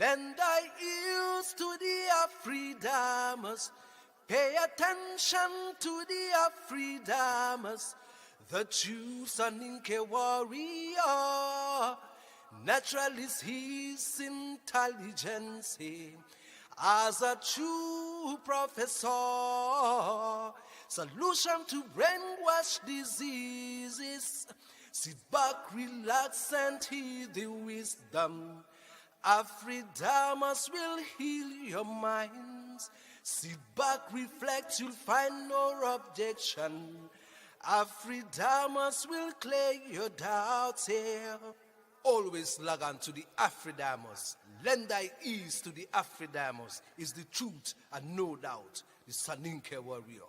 Lend thy ears to the Afridamers. Pay attention to the Afridamers. The true Saninke warrior. Naturalist his intelligence. As a true professor. Solution to brainwash diseases. Sit back, relax, and hear the wisdom. Afridamers will heal your minds. Sit back, reflect, you'll find no objection. Afridamers will clear your doubts here. Always log on to the Afridamers. Lend thy ears to the Afridamers. Is the truth and no doubt the Saninke warrior.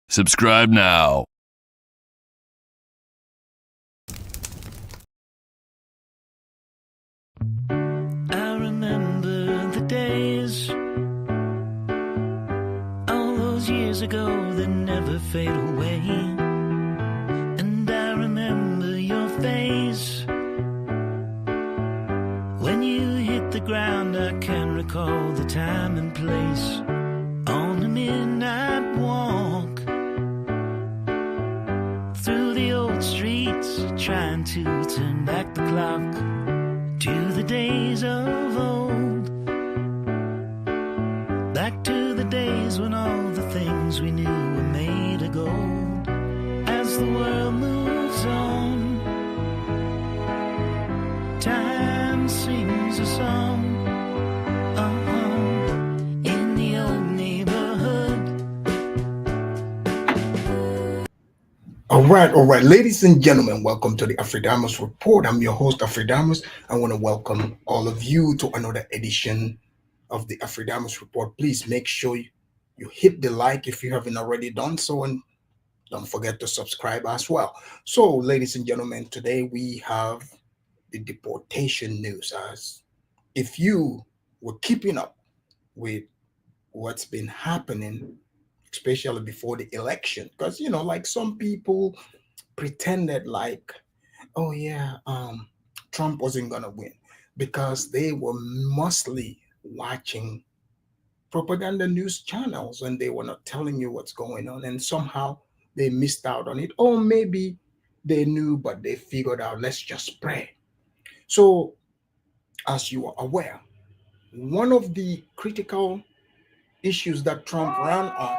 Subscribe now. I remember the days, all those years ago that never fade away. And I remember your face when you hit the ground. I can recall the time and place on the midnight walk through the old streets, trying to turn back the clock to the days of old, back to the days when all the things we knew were made of gold. As the world moves on, time sings a song, in the old neighborhood. All right, ladies and gentlemen, welcome to the Afridamers Report. I'm your host, Afridamers. I want to welcome all of you to another edition of the Afridamers Report. Please make sure you hit the like if you haven't already done so, and don't forget to subscribe as well. So, ladies and gentlemen, today we have the deportation news. As if you were keeping up with what's been happening, especially before the election, because like some people pretended like, oh yeah, Trump wasn't gonna win, because they were mostly watching propaganda news channels and they were not telling you what's going on, and somehow they missed out on it, or maybe they knew but they figured out, let's just pray. So as you are aware, one of the critical issues that Trump ran on,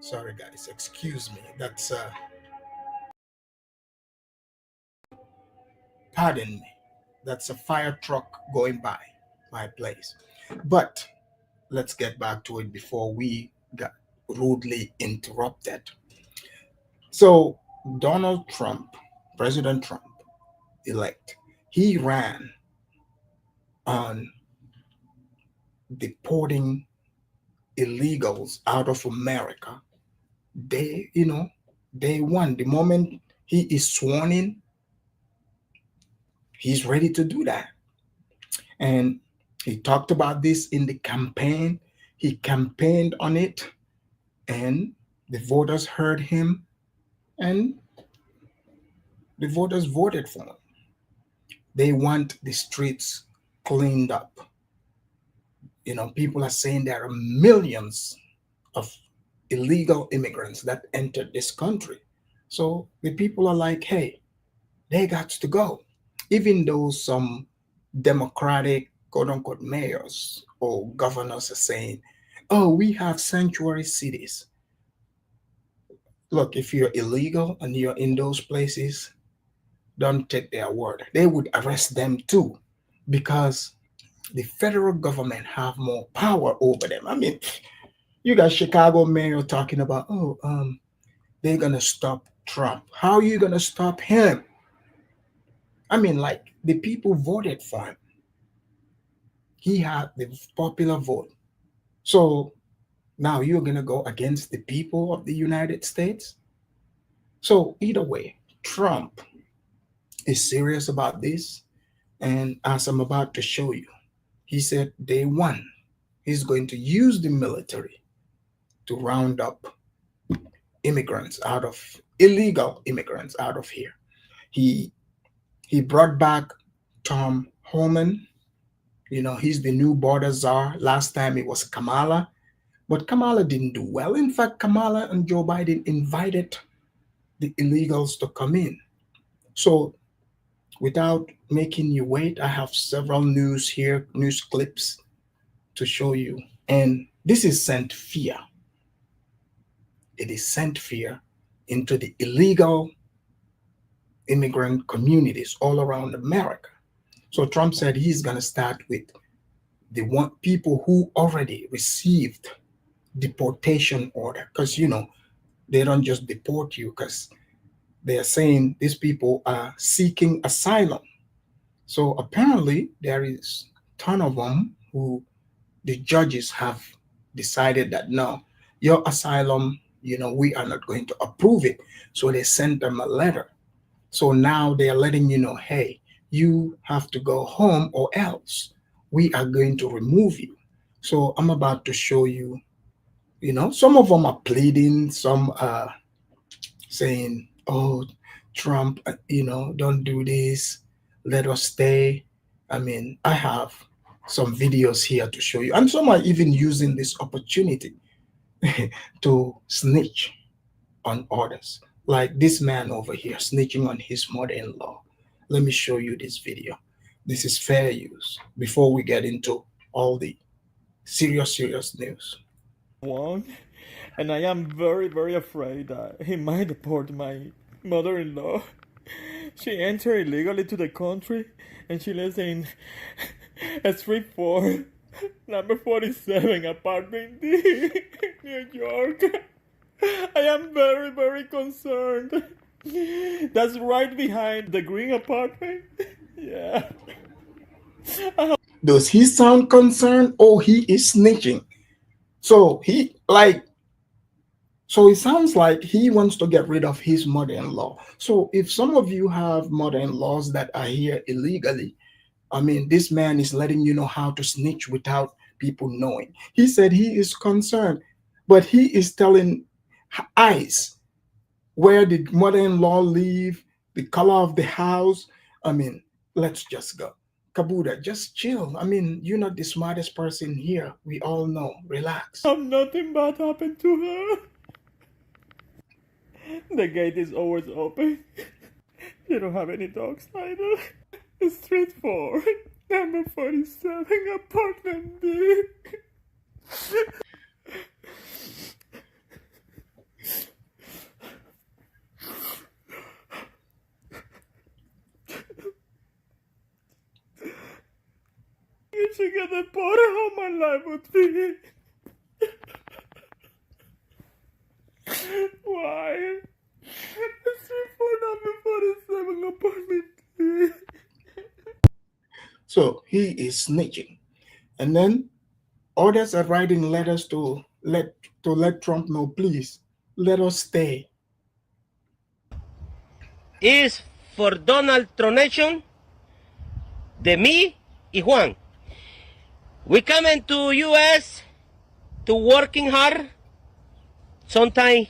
sorry guys, excuse me, that's pardon me, that's a fire truck going by my place. But let's get back to it before we got rudely interrupted. So Donald Trump, President Trump elect, he ran on deporting illegals out of America. Day one, the moment he is sworn in, he's ready to do that. And he talked about this in the campaign. He campaigned on it, and the voters heard him, and the voters voted for him. They want the streets cleaned up. People are saying there are millions of illegal immigrants that entered this country. So the people are like, hey, they got to go. Even though some Democratic quote unquote mayors or governors are saying, oh, we have sanctuary cities. Look, if you're illegal and you're in those places, don't take their word. They would arrest them too, because the federal government have more power over them. I mean, you got Chicago mayor talking about, they're gonna stop Trump. How are you gonna stop him? I mean, like, the people voted for him. He had the popular vote. So now you're gonna go against the people of the United States? So either way, Trump is serious about this. And as I'm about to show you, he said day one, he's going to use the military to round up illegal immigrants out of here. He He brought back Tom Homan. He's the new border czar. Last time it was Kamala, but Kamala didn't do well. In fact, Kamala and Joe Biden invited the illegals to come in. So without making you wait, I have several news clips to show you. And this is sent fear. It is sent fear into the illegal immigrant communities all around America. So Trump said he's going to start with the people who already received deportation order, because they don't just deport you because they are saying these people are seeking asylum. So apparently there is a ton of them who the judges have decided that no, your asylum, we are not going to approve it. So they sent them a letter. So now they are letting you know, hey, you have to go home or else we are going to remove you. So I'm about to show you, some of them are pleading, some are saying, oh, Trump, don't do this, let us stay. I mean, I have some videos here to show you. And some are even using this opportunity to snitch on others. Like this man over here snitching on his mother-in-law. Let me show you this video. This is fair use before we get into all the serious news. And I am very, very afraid that he might deport my mother-in-law. She entered illegally to the country and she lives in Street 4, number 47, apartment D, New York. I am very, very concerned. That's right behind the green apartment. Yeah. Does he sound concerned or he is snitching? So it sounds like he wants to get rid of his mother-in-law. So if some of you have mother-in-laws that are here illegally, I mean, this man is letting you know how to snitch without people knowing. He said he is concerned, but he is telling ICE where did mother-in-law live, the color of the house. I mean, let's just go. Kabuda, just chill. I mean, you're not the smartest person here. We all know. Relax. Nothing bad happened to her. The gate is always open. You don't have any dogs either. Street 4, number 47, apartment B. You should get the part of how my life would be. Why? Street 4, number 47, apartment B. So he is snitching. And then others are writing letters to let Trump know, please, let us stay. Is for Donald Tronation, de me y Juan. We coming to U.S. to working hard. Sometimes,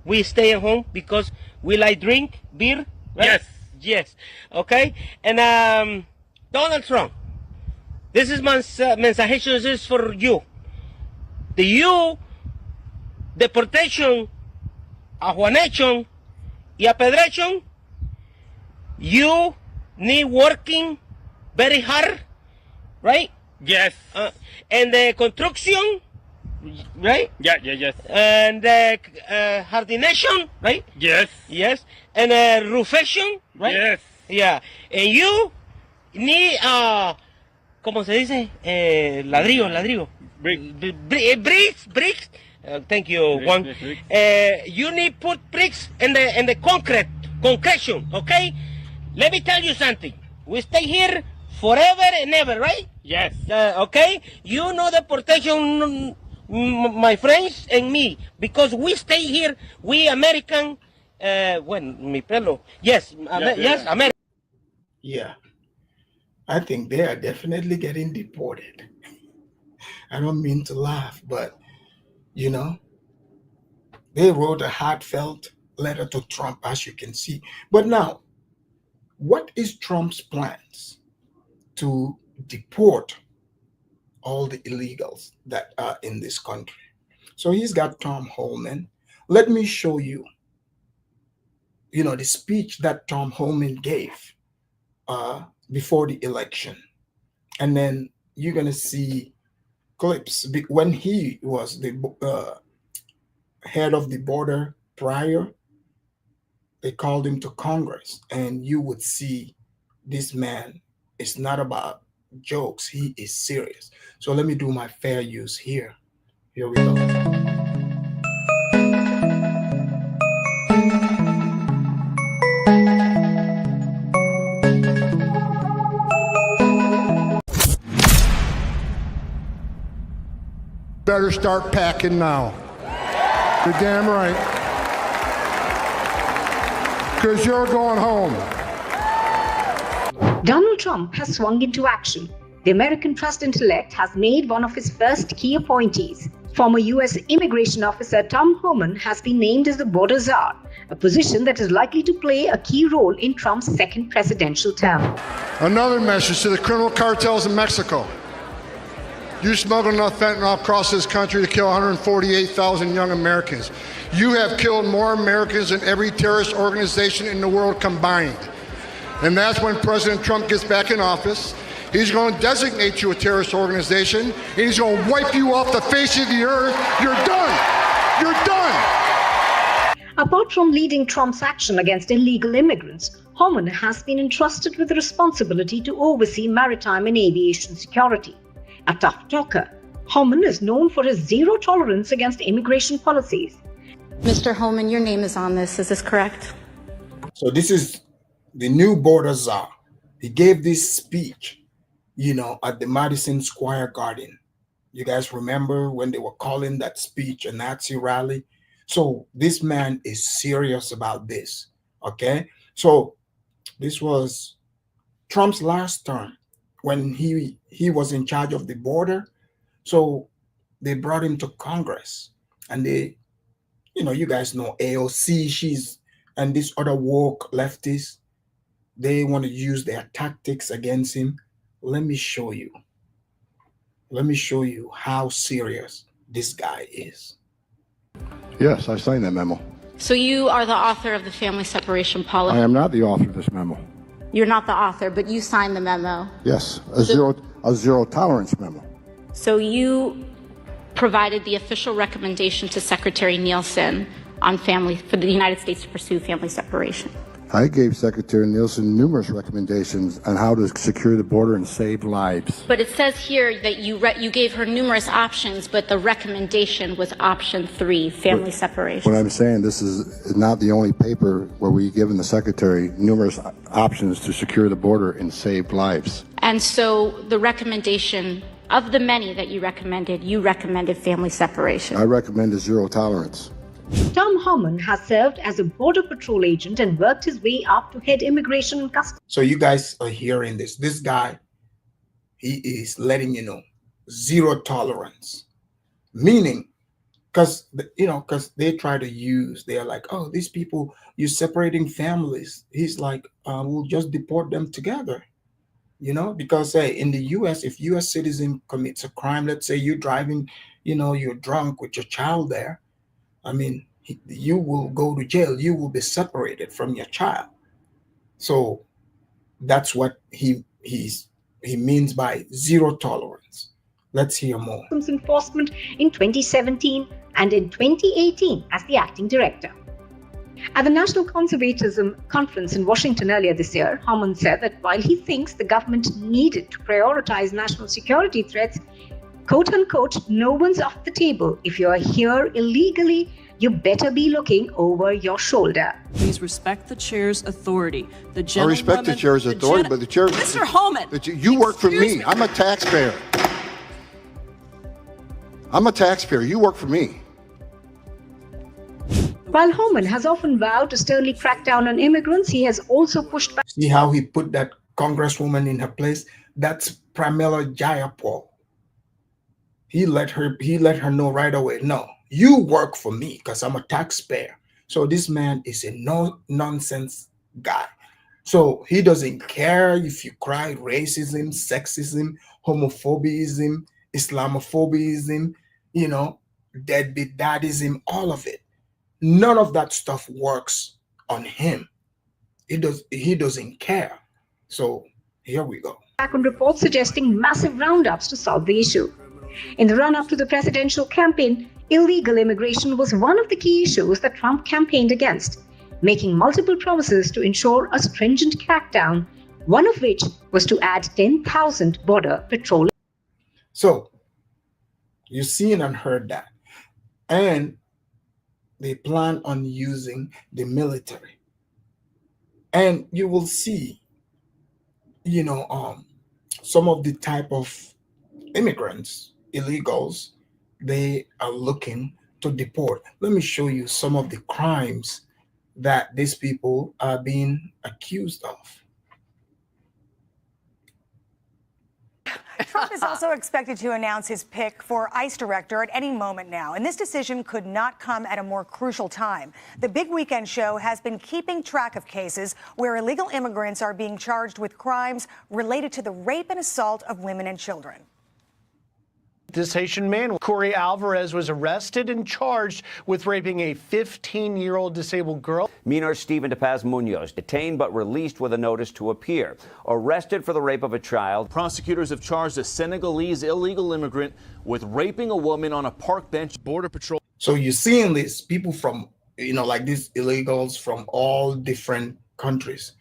we stay at home because we like drink beer. Right? Yes. Okay. And Donald Trump, this is my message is for you. The deportation, a Juanation, y a Pedration, you need working very hard, right? Yes. And the construction, right? Yes. And the hardination, right? Yes. And roofation, right? Yes. Yeah. And you need, ¿cómo se dice? Ladrillo. Bricks. Thank you, Juan. You need put bricks in the concretion, okay? Let me tell you something. We stay here forever and ever, right? Yes. Okay? You know deportation, my friends and me, because we stay here, we American, mi pelo. Yes, American. Yeah. I think they are definitely getting deported. I don't mean to laugh, but, they wrote a heartfelt letter to Trump, as you can see. But now, what is Trump's plans to deport all the illegals that are in this country? So he's got Tom Homan. Let me show you, the speech that Tom Homan gave before the election. And then you're going to see clips when he was the head of the border prior. They called him to Congress, and you would see this man is not about jokes. He is serious. So let me do my fair use here. Here we go. Better start packing now. You're damn right. Because you're going home. Donald Trump has swung into action. The American president-elect has made one of his first key appointees. Former U.S. immigration officer Tom Homan has been named as the border czar, a position that is likely to play a key role in Trump's second presidential term. Another message to the criminal cartels in Mexico. You smuggled enough fentanyl across this country to kill 148,000 young Americans. You have killed more Americans than every terrorist organization in the world combined. And that's when President Trump gets back in office. He's going to designate you a terrorist organization, and he's going to wipe you off the face of the earth. You're done. You're done. Apart from leading Trump's action against illegal immigrants, Homan has been entrusted with the responsibility to oversee maritime and aviation security. A tough talker, Homan is known for his zero tolerance against immigration policies. Mr. Homan, your name is on this. Is this correct? So this is the new border czar. He gave this speech, at the Madison Square Garden. You guys remember when they were calling that speech a Nazi rally? So this man is serious about this, okay? So this was Trump's last term when he was in charge of the border. So they brought him to Congress, and they, you guys know AOC, and this other woke leftists, they want to use their tactics against him. Let me show you how serious this guy is. Yes, I signed that memo. So you are the author of the family separation policy? I am not the author of this memo. You're not the author, but you signed the memo? Yes, a zero tolerance memo. So you provided the official recommendation to Secretary Nielsen on for the United States to pursue family separation? I gave Secretary Nielsen numerous recommendations on how to secure the border and save lives. But it says here that you gave her numerous options, but the recommendation was option 3, family separation. What I'm saying, this is not the only paper where we've given the Secretary numerous options to secure the border and save lives. And so the recommendation, of the many that you recommended family separation. I recommended zero tolerance. Tom Homan has served as a border patrol agent and worked his way up to head immigration and customs. So you guys are hearing this. This guy, he is letting you know, zero tolerance. Meaning, because they try to use, they're like, oh, these people, you're separating families. He's like, we'll just deport them together. Because in the U.S., if U.S. citizen commits a crime, let's say you're driving, you're drunk with your child there, you will go to jail. You will be separated from your child. So that's what he means by zero tolerance. Let's hear more. Customs enforcement in 2017 and in 2018 as the acting director. At the National Conservatism Conference in Washington earlier this year, Homan said that while he thinks the government needed to prioritize national security threats, quote unquote, no one's off the table. If you are here illegally, you better be looking over your shoulder. Please respect the chair's authority. I respect the chair's authority, but the chair... Mr. Homan! You work for me. I'm a taxpayer. You work for me. While Homan has often vowed to sternly crack down on immigrants, he has also pushed back. See how he put that congresswoman in her place? That's Pramila Jayapal. He let her know right away, no, you work for me because I'm a taxpayer. So this man is a no-nonsense guy. So he doesn't care if you cry racism, sexism, homophobism, Islamophobism, you know, deadbeat daddyism, all of it. None of that stuff works on him. He doesn't care. So here we go. Back on reports suggesting massive roundups to solve the issue. In the run-up to the presidential campaign, illegal immigration was one of the key issues that Trump campaigned against, making multiple promises to ensure a stringent crackdown, one of which was to add 10,000 border patrol. So you've seen and heard that. And they plan on using the military. And you will see, you know, some of the type of immigrants, illegals, they are looking to deport. Let me show you some of the crimes that these people are being accused of. Trump is also expected to announce his pick for ICE director at any moment now, and this decision could not come at a more crucial time. The Big Weekend Show has been keeping track of cases where illegal immigrants are being charged with crimes related to the rape and assault of women and children. This Haitian man, Corey Alvarez, was arrested and charged with raping a 15-year-old disabled girl. Minor Stephen De Paz Munoz, detained but released with a notice to appear. Arrested for the rape of a child. Prosecutors have charged a Senegalese illegal immigrant with raping a woman on a park bench. Border Patrol. So you're seeing these people from, you know, like these illegals from all different countries,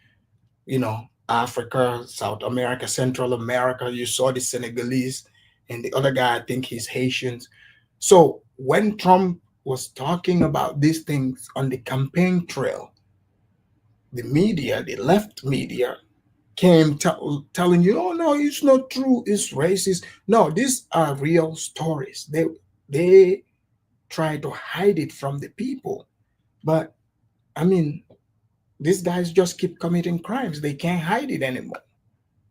you know, Africa, South America, Central America. You saw the Senegalese. And the other guy, I think he's Haitian. So when Trump was talking about these things on the campaign trail, the media, the left media, came telling you, oh, no, it's not true, it's racist. No, these are real stories. They try to hide it from the people. But, I mean, these guys just keep committing crimes. They can't hide it anymore.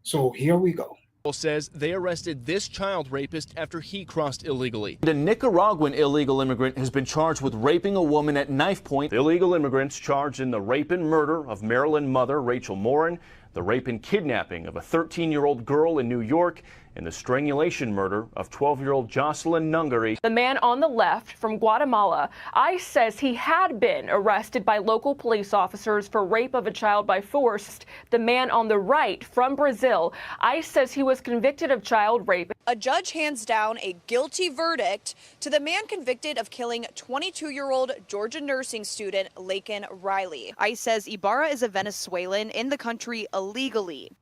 So here we go. Says they arrested this child rapist after he crossed illegally. The Nicaraguan illegal immigrant has been charged with raping a woman at knife point. Illegal immigrants charged in the rape and murder of Maryland mother Rachel Morin, the rape and kidnapping of a 13-year-old girl in New York, and the strangulation murder of 12-year-old Jocelyn Nungary. The man on the left from Guatemala, ICE says he had been arrested by local police officers for rape of a child by force. The man on the right from Brazil, ICE says he was convicted of child rape. A judge hands down a guilty verdict to the man convicted of killing 22-year-old Georgia nursing student Laken Riley. ICE says Ibarra is a Venezuelan in the country illegally.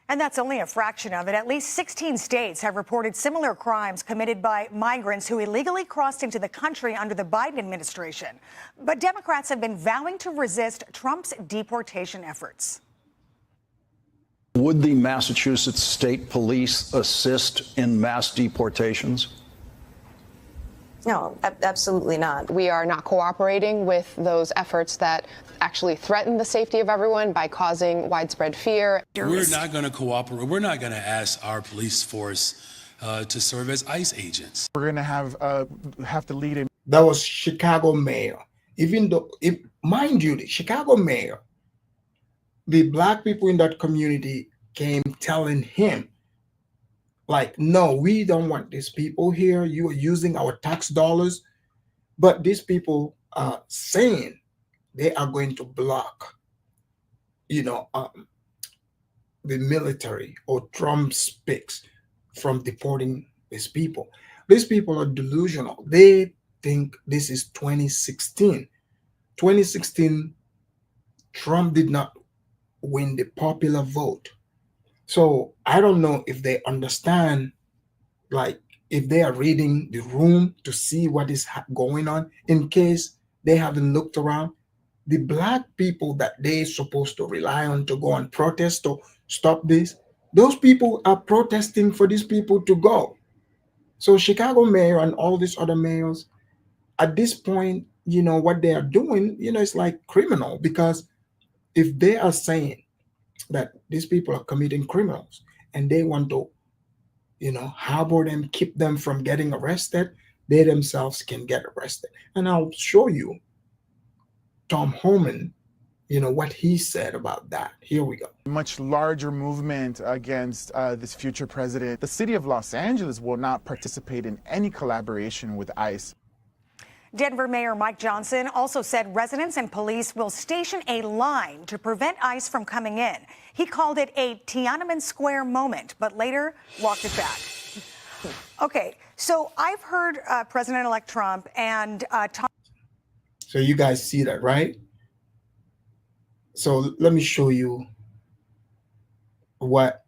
And that's only a fraction of it. At least 16 states have reported similar crimes committed by migrants who illegally crossed into the country under the Biden administration. But Democrats have been vowing to resist Trump's deportation efforts. Would the Massachusetts State Police assist in mass deportations? No, absolutely not. We are not cooperating with those efforts that actually threaten the safety of everyone by causing widespread fear. We're not going to cooperate. We're not going to ask our police force to serve as ICE agents. We're going to have to lead in. That was Chicago mayor. Even though, mind you, the Chicago mayor, the black people in that community came telling him, like, no, we don't want these people here. You are using our tax dollars. But these people are saying they are going to block, you know, the military or Trump's picks from deporting these people. These people are delusional. They think this is 2016. 2016, Trump did not win the popular vote. So I don't know if they understand, like, if they are reading the room to see what is going on, in case they haven't looked around. The black people that they're supposed to rely on to go and protest to stop this, those people are protesting for these people to go. So Chicago mayor and all these other mayors, at this point, you know, what they are doing, you know, it's like criminal, because if they are saying that these people are committing criminals and they want to, you know, harbor them, keep them from getting arrested, they themselves can get arrested. And I'll show you Tom Homan, what he said about that. Here we go. Much larger movement against this future president. The city of Los Angeles will not participate in any collaboration with ICE. Denver Mayor Mike Johnson also said residents and police will station a line to prevent ICE from coming in. He called it a Tiananmen Square moment, but later walked it back. Okay, so I've heard President-elect Trump and Tom. So you guys see that, right? So let me show you what,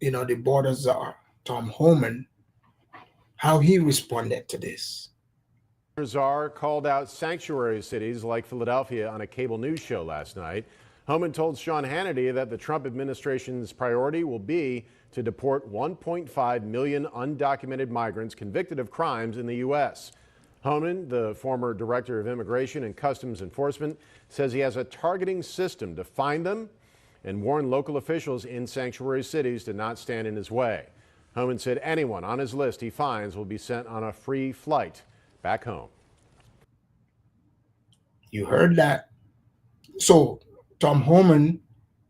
the border czar, Tom Homan, how he responded to this. CZAR called out sanctuary cities like Philadelphia on a cable news show last night. Homan told Sean Hannity that the Trump administration's priority will be to deport 1.5 million undocumented migrants convicted of crimes in the U.S. Homan, the former director of Immigration and Customs Enforcement, says he has a targeting system to find them and warn local officials in sanctuary cities to not stand in his way. Homan said anyone on his list he finds will be sent on a free flight back home. You heard that. So Tom Homan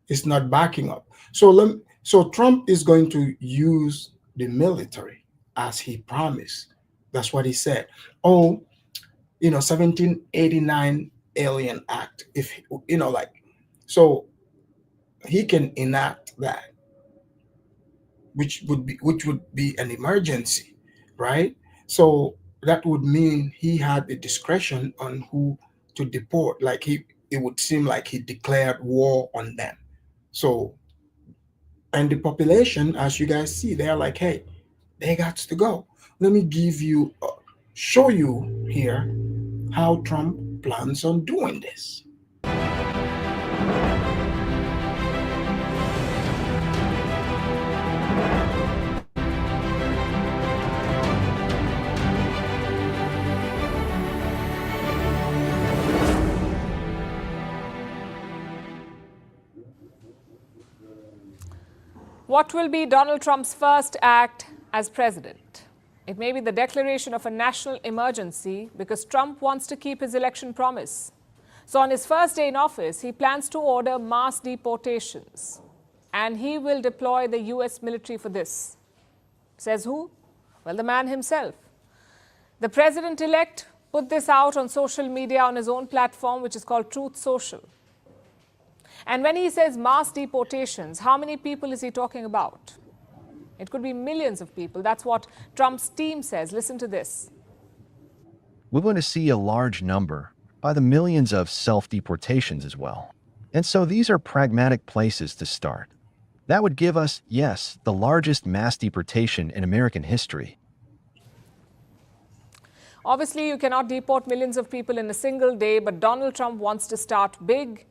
is not backing up. So Trump is going to use the military as he promised. That's what he said. 1789 Alien Act. If so he can enact that, which would be an emergency, right? So that would mean he had the discretion on who to deport. It would seem like he declared war on them. So, and the population, as you guys see, they're like, hey, they got to go. Let me show you here how Trump plans on doing this. What will be Donald Trump's first act as president? It may be the declaration of a national emergency because Trump wants to keep his election promise. So on his first day in office, he plans to order mass deportations. And he will deploy the U.S. military for this. Says who? Well, the man himself. The president-elect put this out on social media on his own platform, which is called Truth Social. And when he says mass deportations, how many people is he talking about? It could be millions of people. That's what Trump's team says. Listen to this. We're going to see a large number, by the millions of self-deportations as well. And so these are pragmatic places to start. That would give us, yes, the largest mass deportation in American history. Obviously, you cannot deport millions of people in a single day, but Donald Trump wants to start big.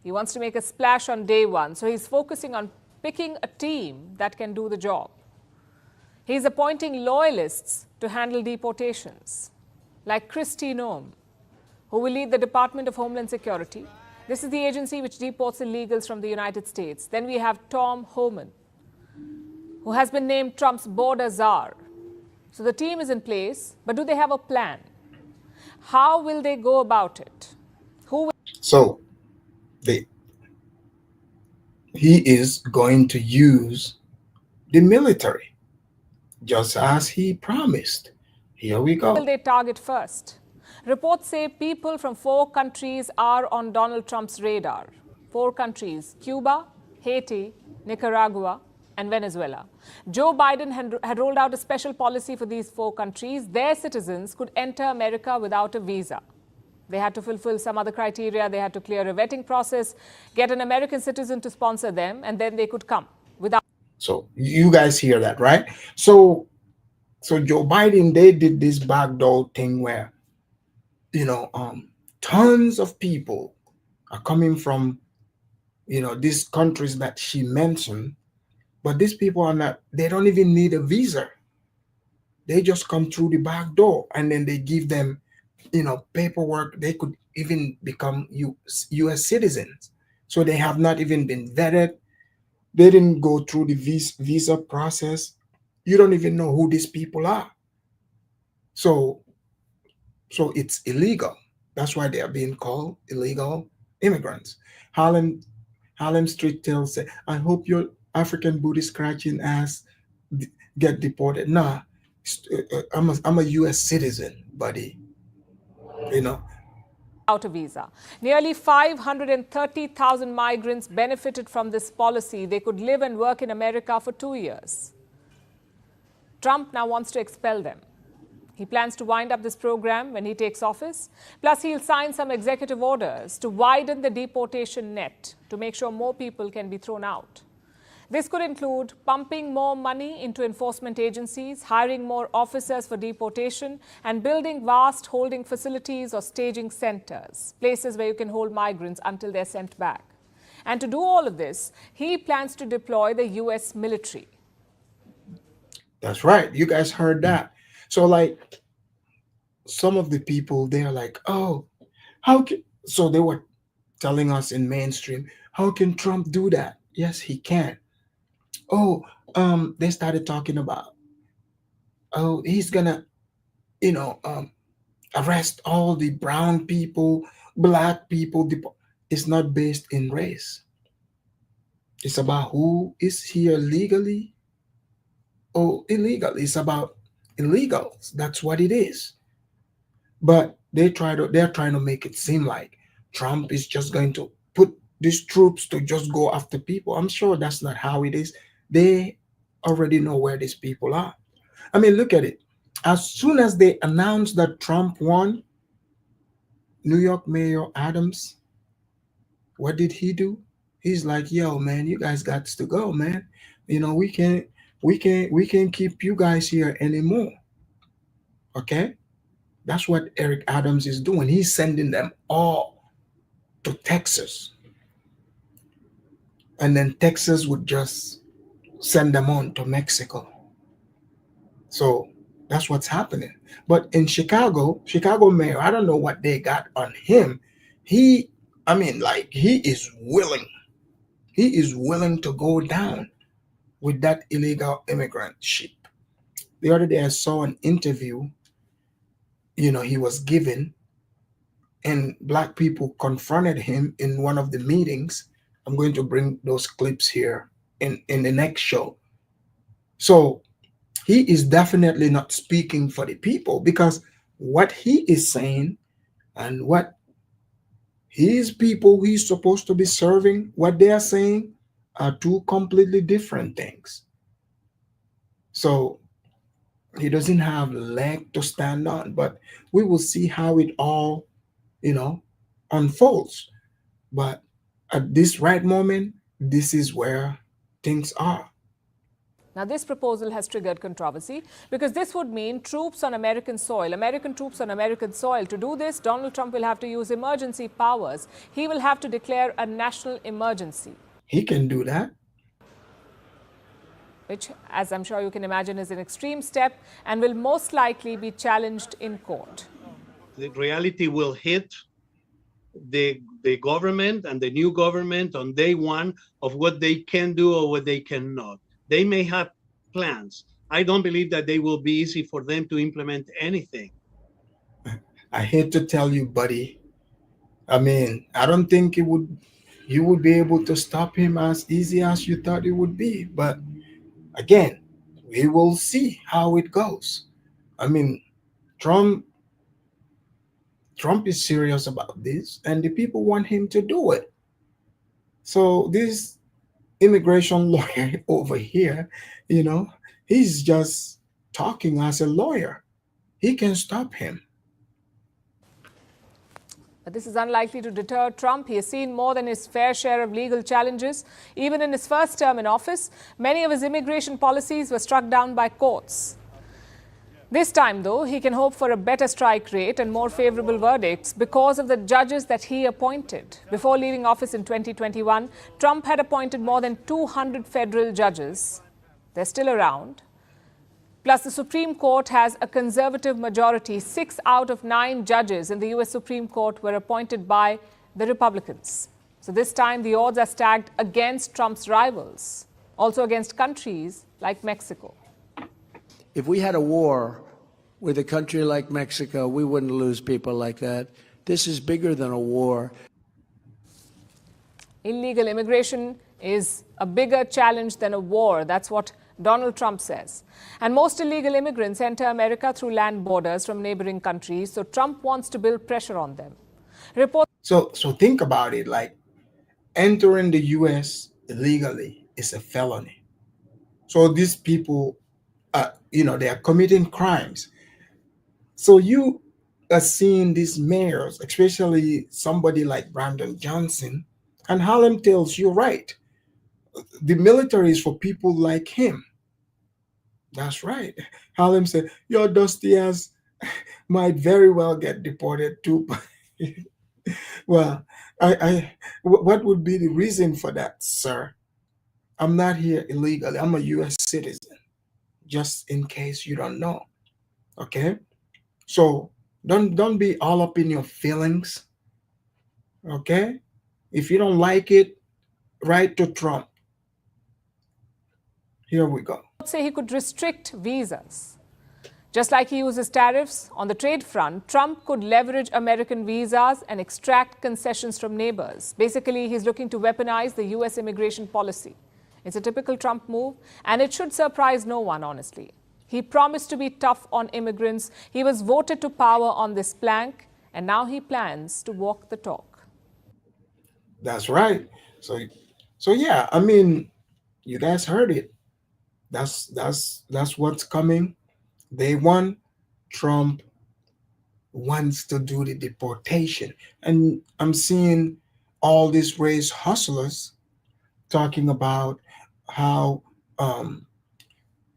He wants to make a splash on day one. So he's focusing on picking a team that can do the job. He's appointing loyalists to handle deportations, like Kristi Noem, who will lead the Department of Homeland Security. This is the agency which deports illegals from the United States. Then we have Tom Homan, who has been named Trump's border czar. So the team is in place, but do they have a plan? How will they go about it? Who will... So he is going to use the military, just as he promised. Here we go. Will they target first? Reports say people from 4 countries are on Donald Trump's radar. 4 countries: Cuba, Haiti, Nicaragua, and Venezuela. Joe Biden had rolled out a special policy for these 4 countries. Their citizens could enter America without a visa. They had to fulfill some other criteria. They had to clear a vetting process, get an American citizen to sponsor them, and then they could come without. So you guys hear that, right? So Joe Biden, they did this backdoor thing where, tons of people are coming from, these countries that she mentioned, but these people are not, they don't even need a visa. They just come through the back door, and then they give them, paperwork. They could even become U.S. citizens. So they have not even been vetted. They didn't go through the visa process. You don't even know who these people are. So it's illegal. That's why they are being called illegal immigrants. Harlem Street Tales say, I hope your African booty scratching ass get deported. Nah, I'm a U.S. citizen, buddy. You know, Out a visa. Nearly 530,000 migrants benefited from this policy. They could live and work in America for 2 years. Trump now wants to expel them. He plans to wind up this program when he takes office. Plus, he'll sign some executive orders to widen the deportation net to make sure more people can be thrown out. This could include pumping more money into enforcement agencies, hiring more officers for deportation, and building vast holding facilities or staging centers, places where you can hold migrants until they're sent back. And to do all of this, he plans to deploy the U.S. military. that's right. You guys heard that. So, like, some of the people, they're like, oh, how can, so they were telling us in mainstream, how can Trump do that? Yes, he can. Oh, they started talking about, oh, he's gonna, arrest all the brown people, black people. It's not based in race. It's about who is here legally or illegal. It's about illegals. That's what it is. But they're trying to make it seem like Trump is just going to put these troops to just go after people. I'm sure that's not how it is. They already know where these people are. I mean, look at it. As soon as they announced that Trump won, New York Mayor Adams, what did he do? He's like, yo, man, you guys got to go, man. We can't keep you guys here anymore. Okay? That's what Eric Adams is doing. He's sending them all to Texas. And then Texas would just send them on to Mexico. So that's what's happening. But in Chicago mayor, I don't know what they got on him. He is willing. He is willing to go down with that illegal immigrant ship. The other day I saw an interview, he was given, and black people confronted him in one of the meetings. I'm going to bring those clips here in the next show. So he is definitely not speaking for the people, because what he is saying and what his people he's supposed to be serving, what they are saying, are two completely different things. So he doesn't have leg to stand on, but we will see how it all, unfolds. But at this right moment, this is where things are. Now, this proposal has triggered controversy because this would mean troops on American soil, American troops on American soil. To do this, Donald Trump will have to use emergency powers. He will have to declare a national emergency. He can do that. Which, as I'm sure you can imagine, is an extreme step and will most likely be challenged in court. The reality will hit the government and the new government on day one of what they can do or what they cannot. They may have plans. I don't believe that they will be easy for them to implement anything. I hate to tell you, buddy. I mean, I don't think you would be able to stop him as easy as you thought it would be. But again, we will see how it goes. I mean, Trump is serious about this, and the people want him to do it. So this immigration lawyer over here, he's just talking as a lawyer. He can stop him. But this is unlikely to deter Trump. He has seen more than his fair share of legal challenges. Even in his first term in office, many of his immigration policies were struck down by courts. This time, though, he can hope for a better strike rate and more favorable verdicts because of the judges that he appointed. Before leaving office in 2021, Trump had appointed more than 200 federal judges. They're still around. Plus, the Supreme Court has a conservative majority. 6 out of 9 judges in the U.S. Supreme Court were appointed by the Republicans. So this time, the odds are stacked against Trump's rivals, also against countries like Mexico. If we had a war with a country like Mexico, we wouldn't lose people like that. This is bigger than a war. Illegal immigration is a bigger challenge than a war. That's what Donald Trump says. And most illegal immigrants enter America through land borders from neighboring countries, so Trump wants to build pressure on them. So think about it, like entering the US illegally is a felony. So these people, they are committing crimes. So you are seeing these mayors, especially somebody like Brandon Johnson, and Harlem tells you, right, the military is for people like him. That's right. Harlem said, your dusty ass might very well get deported too. Well, what would be the reason for that, sir? I'm not here illegally. I'm a U.S. citizen, just in case you don't know. Okay? So don't be all up in your feelings. Okay? If you don't like it, write to Trump. Here we go. Say he could restrict visas. Just like he uses tariffs on the trade front, Trump could leverage American visas and extract concessions from neighbors. Basically, he's looking to weaponize the U.S. immigration policy. It's a typical Trump move, and it should surprise no one, honestly. He promised to be tough on immigrants. He was voted to power on this plank, and now he plans to walk the talk. That's right. So yeah, I mean, you guys heard it. That's what's coming. Day one, Trump wants to do the deportation. And I'm seeing all these race hustlers talking about how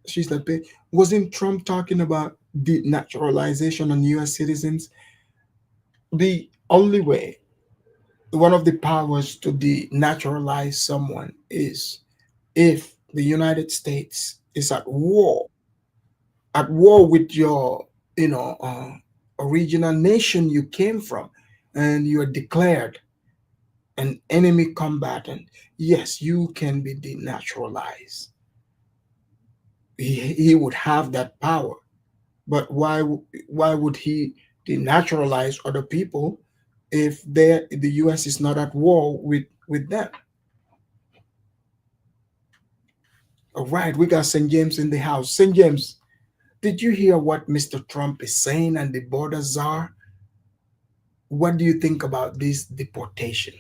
she's like, wasn't Trump talking about denaturalization on US citizens? The only way, one of the powers to denaturalize someone is if the United States is at war with your original nation you came from, and you are declared an enemy combatant. Yes, you can be denaturalized. He would have that power, but why would he denaturalize other people if the US is not at war with them? All right, we got St. James in the house. St. James, did you hear what Mr. Trump is saying and the border czar? What do you think about this deportation?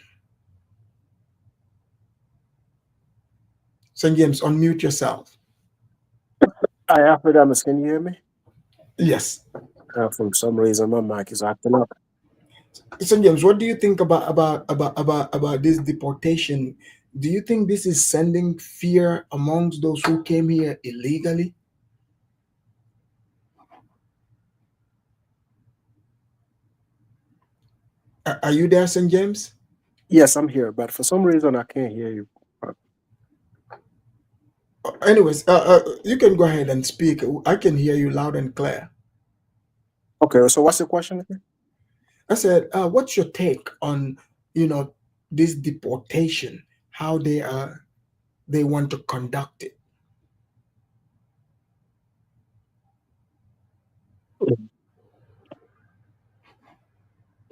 St. James, unmute yourself. Hi, Afrodamus, can you hear me? Yes. For some reason, my mic is acting up. St. James, what do you think about this deportation? Do you think this is sending fear amongst those who came here illegally? Are you there, St. James? Yes, I'm here, but for some reason I can't hear you. Anyways, you can go ahead and speak. I can hear you loud and clear. Okay, so what's the question again? I said, what's your take on this deportation? How they want to conduct it?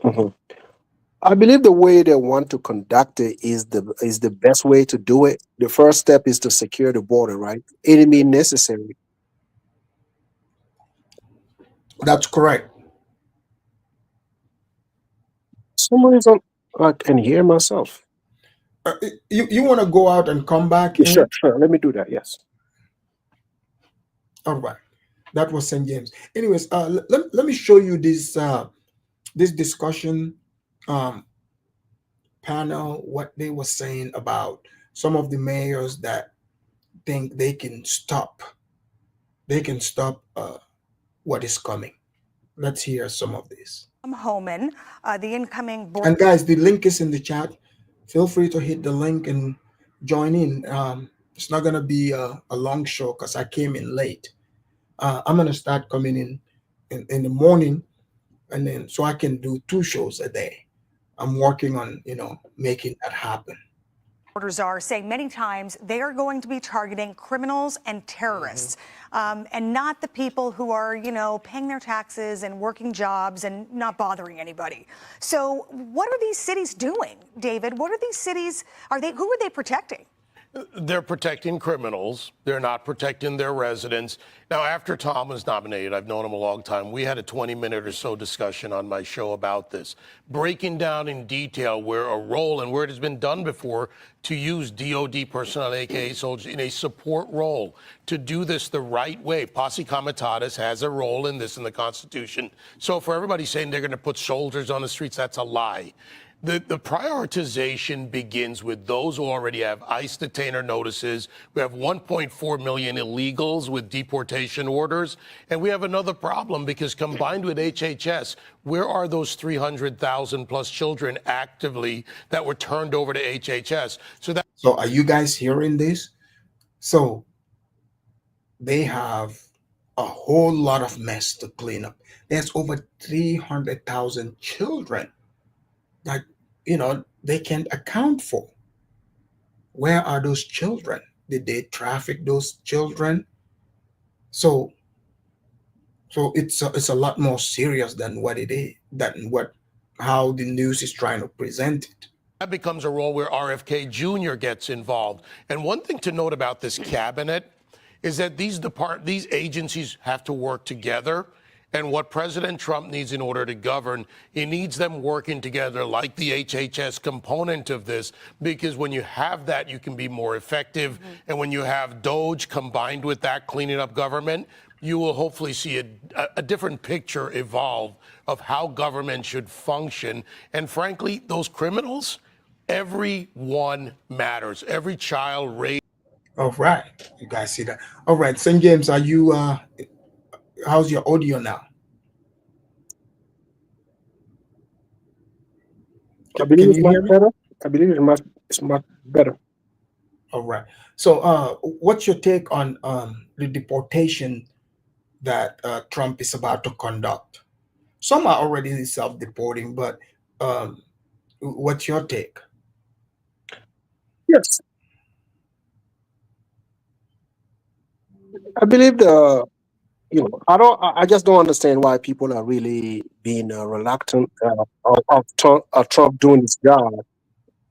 Mm-hmm. I believe the way they want to conduct it is the best way to do it. The first step is to secure the border, right? Enemy necessary. That's correct. Some reason I can hear myself. You want to go out and come back? Yeah, sure. Let me do that. Yes. All right. That was St. James. Anyways, let me show you this this discussion panel, what they were saying about some of the mayors that think they can stop what is coming. Let's hear some of this. Tom Homan, the incoming board. And guys, the link is in the chat. Feel free to hit the link and join in. It's not gonna be a long show because I came in late. I'm gonna start coming in the morning, and then so I can do 2 shows a day. I'm working on making that happen. CZAR saying many times they are going to be targeting criminals and terrorists, and not the people who are, paying their taxes and working jobs and not bothering anybody. So what are these cities doing, David? What are these cities? Who are they protecting? They're protecting criminals. They're not protecting their residents. Now, after Tom was nominated, I've known him a long time, we had a 20-minute or so discussion on my show about this, breaking down in detail where a role and where it has been done before to use DOD personnel, aka soldiers, in a support role to do this the right way. Posse Comitatus has a role in this in the Constitution. So for everybody saying they're going to put soldiers on the streets, that's a lie. The prioritization begins with those who already have ICE detainer notices. We have 1.4 million illegals with deportation orders. And we have another problem because combined with HHS, where are those 300,000 plus children actively that were turned over to HHS? So are you guys hearing this? So they have a whole lot of mess to clean up. There's over 300,000 children that, they can't account for. Where are those children? Did they traffic those children? So it's a lot more serious than what it is, how the news is trying to present it. That becomes a role where RFK Jr. gets involved. And one thing to note about this cabinet is that these agencies have to work together. And what President Trump needs in order to govern, he needs them working together like the HHS component of this, because when you have that, you can be more effective. And when you have DOGE combined with that cleaning up government, you will hopefully see a different picture evolve of how government should function. And frankly, those criminals, everyone matters. Every child raised. All right. You guys see that? All right. St. James, are you... how's your audio now? I believe it's much better. I believe it's much better. All right. So what's your take on the deportation that Trump is about to conduct? Some are already self-deporting, but what's your take? Yes. I believe I just don't understand why people are really being reluctant of Trump doing his job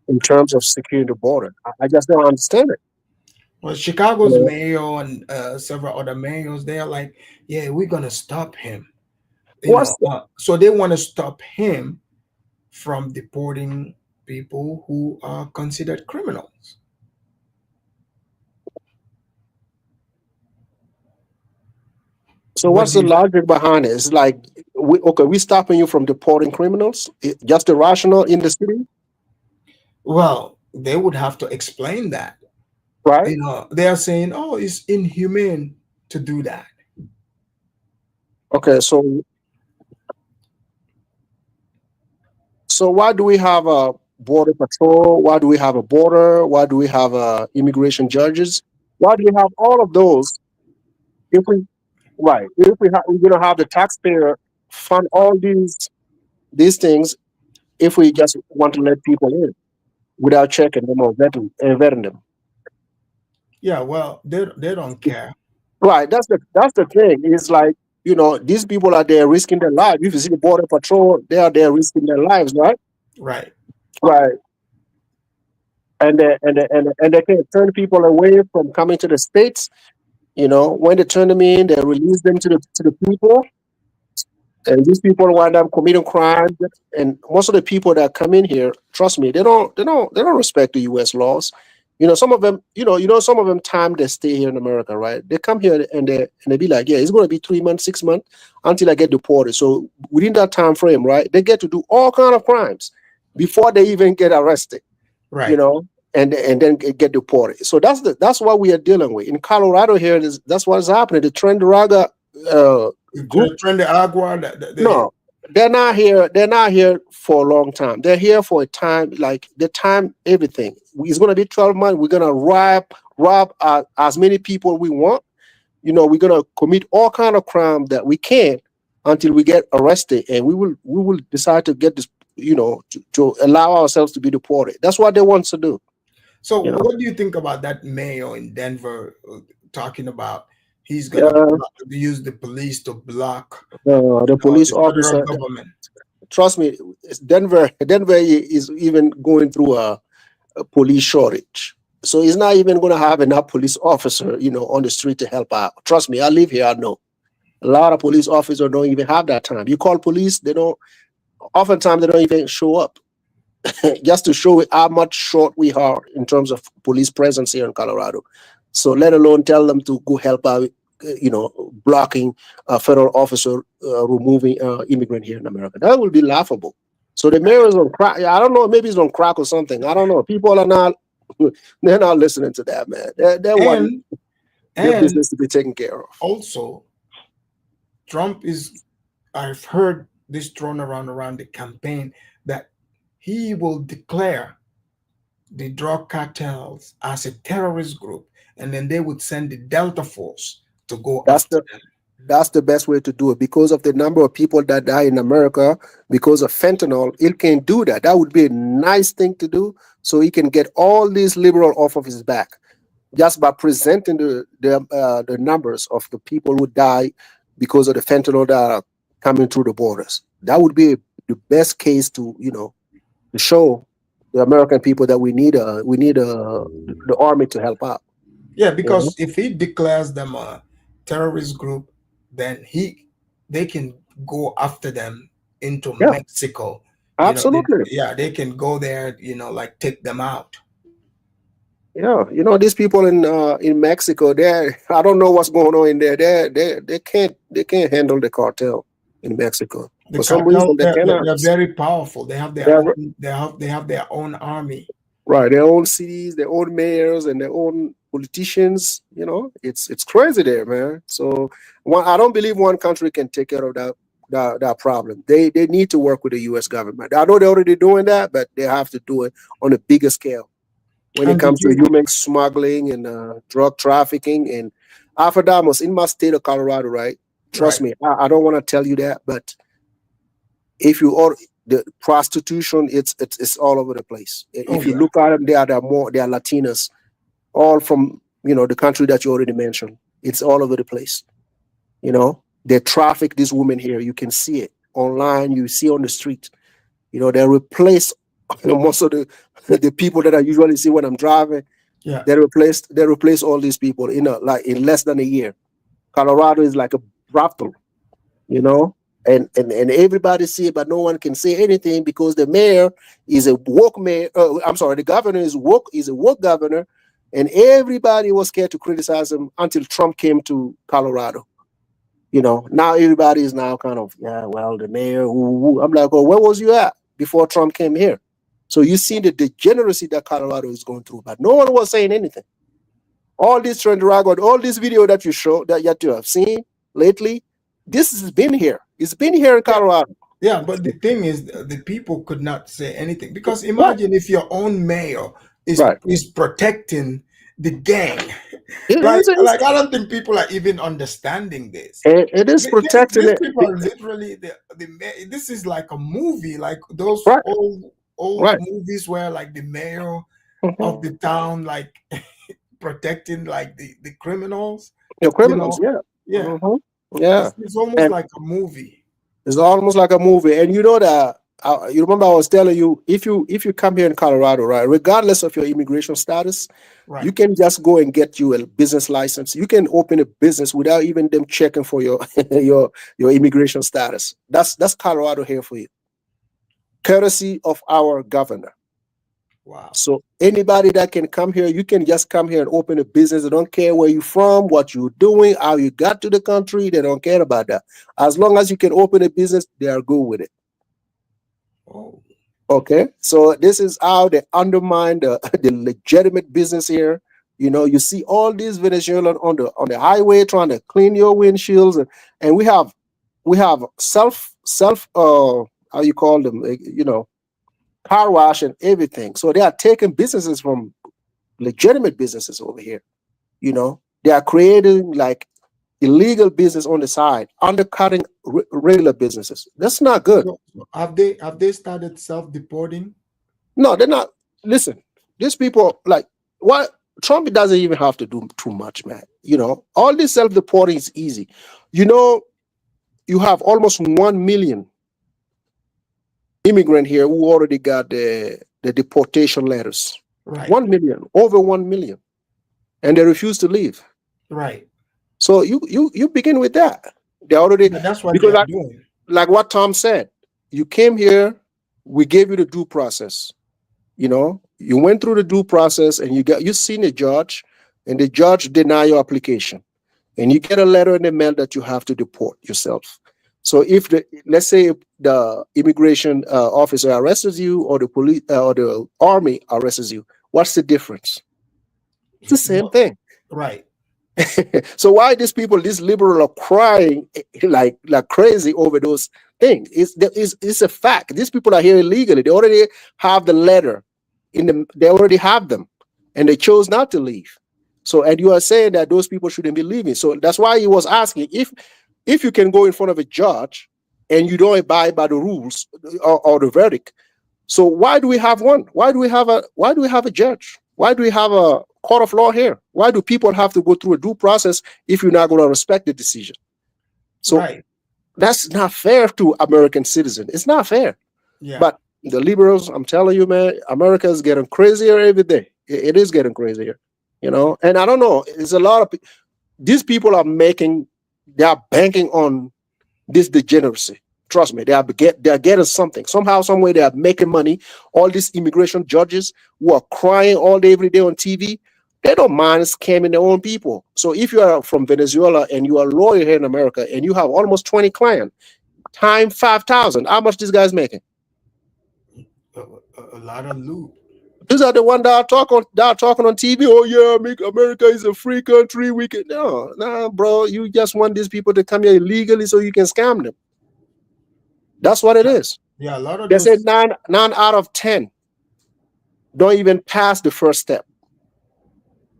in terms of securing the border. I just don't understand it. Well, Chicago's mayor and several other mayors, they are like, yeah, we're going to stop him. So they want to stop him from deporting people who are considered criminals. So what's the logic behind it? It's like, we're stopping you from deporting criminals? Just the rationale in the city? Well, they would have to explain that. Right. They are saying, oh, it's inhumane to do that. Okay, so why do we have a border patrol? Why do we have a border? Why do we have immigration judges? Why do we have all of those? If we're gonna have the taxpayer fund all these things, if we just want to let people in without checking them or vetting them. Yeah, well, they don't care. Right, that's the thing. It's like, these people are there risking their lives. If you see the border patrol, they are there risking their lives, right? Right. Right. And they can turn people away from coming to the States. When they turn them in, they release them to the people, and these people wind up committing crimes. And most of the people that come in here, trust me, they don't respect the U.S. laws. Some of them, some of them time they stay here in America, right? They come here and they be like, yeah, it's going to be 3 months, 6 months until I get deported. So within that time frame, right, they get to do all kind of crimes before they even get arrested. Right. And then get deported. So that's what we are dealing with in Colorado here. That's what's happening. The Tren de Agua group. Tren de Agua. No, they're not here. They're not here for a long time. They're here for a time, like the time everything. It's going to be 12 months. We're going to rob as many people we want. We're going to commit all kind of crime that we can until we get arrested, and we will decide to get this. To allow ourselves to be deported. That's what they want to do. So You know? what do you think about that mayor in Denver talking about he's Yeah, gonna use the police to block the police the federal officer. government? Trust me, Denver is even going through a police shortage. So he's not even going to have enough police officer, on the street to help out. Trust me, I live here, I know. A lot of police officers don't even have that time. You call police, oftentimes they don't even show up. Just to show how much short we are in terms of police presence here in Colorado. So let alone tell them to go help out, blocking a federal officer removing immigrant here in America. That would be laughable. So the mayor is on crack. I don't know, maybe he's on crack or something. I don't know. People are not, they're not listening to that, man. They're wanting their business to be taken care of. Also, Trump I've heard this thrown around the campaign that he will declare the drug cartels as a terrorist group, and then they would send the Delta Force to go after them. That's the best way to do it because of the number of people that die in America because of fentanyl. It can do that. That would be a nice thing to do so he can get all these liberals off of his back just by presenting the numbers of the people who die because of the fentanyl that are coming through the borders. That would be the best case to, to show the American people that we need the army to help out. Yeah, because if he declares them a terrorist group, then they can go after them into Mexico. Absolutely. They can go there, like take them out. Yeah, these people in Mexico, I don't know what's going on in there. They can't handle the cartel in Mexico. For some reason they cannot. They're very powerful. They have their own army. Right, their own cities, their own mayors, and their own politicians. It's crazy there, man. So I don't believe one country can take care of that problem. They need to work with the U.S. government. I know they're already doing that, but they have to do it on a bigger scale when it comes to human smuggling and drug trafficking. And Alfredamos, in my state of Colorado, right? Trust me, I don't want to tell you that, but if you the prostitution, it's all over the place. If you look at them, they are Latinas, all from the country that you already mentioned. It's all over the place. They traffic these women here. You can see it online. You see on the street. They replace most of the people that I usually see when I'm driving. Yeah, they replace all these people in less than a year. Colorado is like a brothel, And everybody see it, but no one can say anything because the mayor is a woke mayor. The governor is woke. He's a woke governor, and everybody was scared to criticize him until Trump came to Colorado. Now everybody is now kind of the mayor. I'm like, oh, where was you at before Trump came here? So you see the degeneracy that Colorado is going through, but no one was saying anything. All this trend record, all this video that you have seen lately. This has been here. It's been here in Colorado. Yeah, but the thing is, the people could not say anything because imagine if your own mayor is protecting the gang. Like I don't think people are even understanding this. It is protecting these it. People are literally this is like a movie, like those old movies where like the mayor of the town like protecting like the criminals. The criminals, yeah. Yeah, it's almost like a movie. It's almost like a movie, and you know that. You remember I was telling you, if you come here in Colorado, right, regardless of your immigration status, you can just go and get you a business license. You can open a business without even them checking for your your immigration status. That's Colorado here for you, courtesy of our governor. Wow. So anybody that can come here, you can just come here and open a business. They don't care where you're from, what you're doing, how you got to the country. They don't care about that. As long as you can open a business, they are good with it. Oh. Okay. So this is how they undermine the legitimate business here. You see all these Venezuelans on the highway trying to clean your windshields, and we have self how you call them, car wash and everything. So they are taking businesses from legitimate businesses over here. They are creating like illegal business on the side, undercutting regular businesses. That's not good. So have they started self-deporting? No, they're not. Listen, these people, like, what Trump doesn't even have to do too much, man. You know, all this self-deporting is easy. You know, you have almost 1 million immigrant here who already got the deportation letters. Right. 1 million, over 1 million, and they refuse to leave. Right. So you begin with that. They already, But that's what because they're doing. like what Tom said, you came here, we gave you the due process. You know, you went through the due process, and you seen a judge, and the judge deny your application, and you get a letter in the mail that you have to deport yourself. So if let's say the immigration officer arrests you, or the police or the army arrests you, what's the difference? It's the same thing. Right. So why these people, these liberals, are crying like crazy over those things? It's a fact. These people are here illegally. They already have the letter they already have them, and they chose not to leave. So, and you are saying that those people shouldn't be leaving. So that's why he was asking if you can go in front of a judge and you don't abide by the rules or the verdict. So why do we have one? Why do we have a judge? Why do we have a court of law here? Why do people have to go through a due process if you're not going to respect the decision? So that's not fair to American citizens. It's not fair. Yeah. But the liberals, I'm telling you, man, America is getting crazier every day. It is getting crazier, you know. And I don't know. It's a lot of these people are they are banking on this degeneracy. Trust me, they are getting something. Somehow, some way, they are making money. All these immigration judges who are crying all day, every day on TV, they don't mind scamming their own people. So if you are from Venezuela and you are a lawyer here in America and you have almost 20 clients, time 5,000, how much this guy's making? A lot of loot. These are the ones that are talking on TV. Oh yeah, America is a free country. We can no, bro. You just want these people to come here illegally so you can scam them. That's what it is. Yeah, a lot of they those... said 9 out of 10 don't even pass the first step.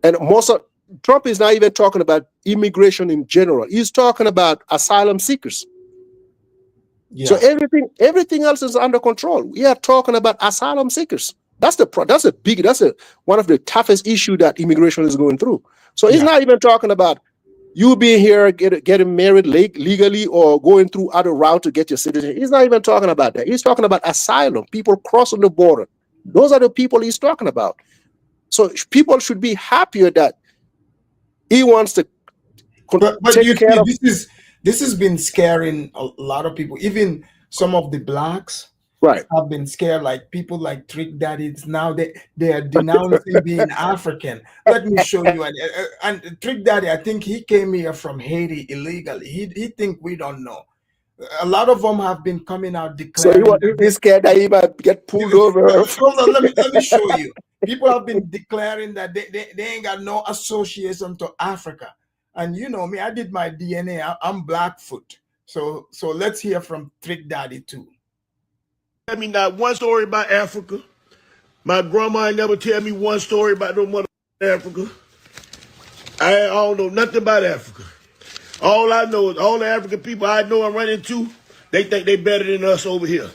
And most of Trump is not even talking about immigration in general. He's talking about asylum seekers. Yeah. So everything else is under control. We are talking about asylum seekers. That's one of the toughest issue that immigration is going through. So he's not even talking about you being here, getting married legally, or going through other route to get your citizenship. He's not even talking about that. He's talking about asylum, people crossing the border. Those are the people he's talking about. So people should be happier that he wants to take care of. This has been scaring a lot of people, even some of the blacks. Right. Have been scared, like people like Trick Daddies. Now they are denouncing being African. Let me show you. And Trick Daddy, I think he came here from Haiti illegally. He think we don't know. A lot of them have been coming out declaring. So he's scared that he might get pulled over. Hold on, let me show you. People have been declaring that they ain't got no association to Africa. And you know me, I did my DNA. I'm Blackfoot. So let's hear from Trick Daddy too. Tell me not one story about Africa. My grandma ain't never tell me one story about no mother Africa. I don't know nothing about Africa. All I know is all the African people I know and run into, they think they better than us over here.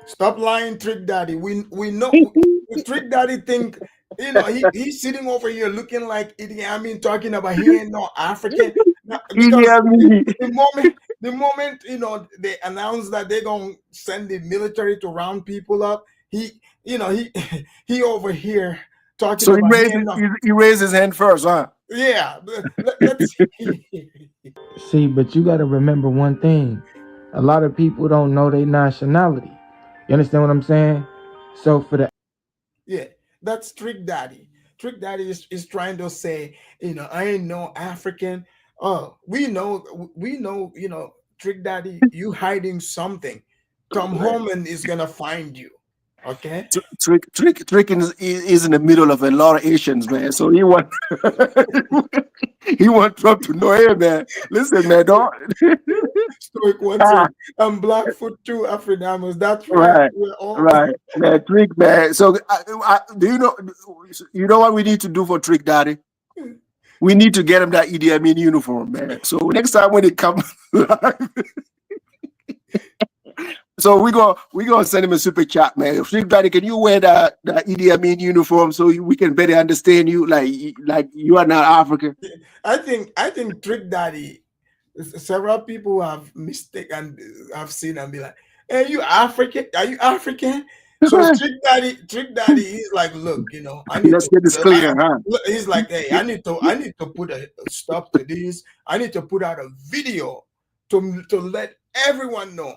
Stop lying, Trick Daddy. We know Trick Daddy think, you know, he's sitting over here looking like Idi Amin, talking about he ain't no African. Because the moment you know they announce that they're gonna send the military to round people up, he over here talking. So about he raised his hand first, huh? Yeah. Let's see, but you got to remember one thing: a lot of people don't know their nationality. You understand what I'm saying? So that's Trick Daddy. Trick Daddy is trying to say, you know, I ain't no African. Oh, we know, you know, Trick Daddy, you hiding something. Tom Homan is gonna find you. Okay. Trick is in the middle of a lot of Asians, man. So he want Trump to know, hey man, listen, man, don't. I'm Blackfoot too, Afridamus. That's right. We're all right, man. Trick, man. So do you know what we need to do for Trick Daddy? We need to get him that Idi Amin uniform, man. So next time when he comes live, So we gonna send him a super chat, man. Trick Daddy, can you wear that Idi Amin uniform so we can better understand you? Like you are not African. I think Trick Daddy. Several people have mistaken, I've seen and be like, "Hey, you African? Are you African?" So Trick Daddy, he's like, "Look, you know, I need Let's get this clear, huh? He's like, "Hey, I need to put a stop to this. I need to put out a video to let everyone know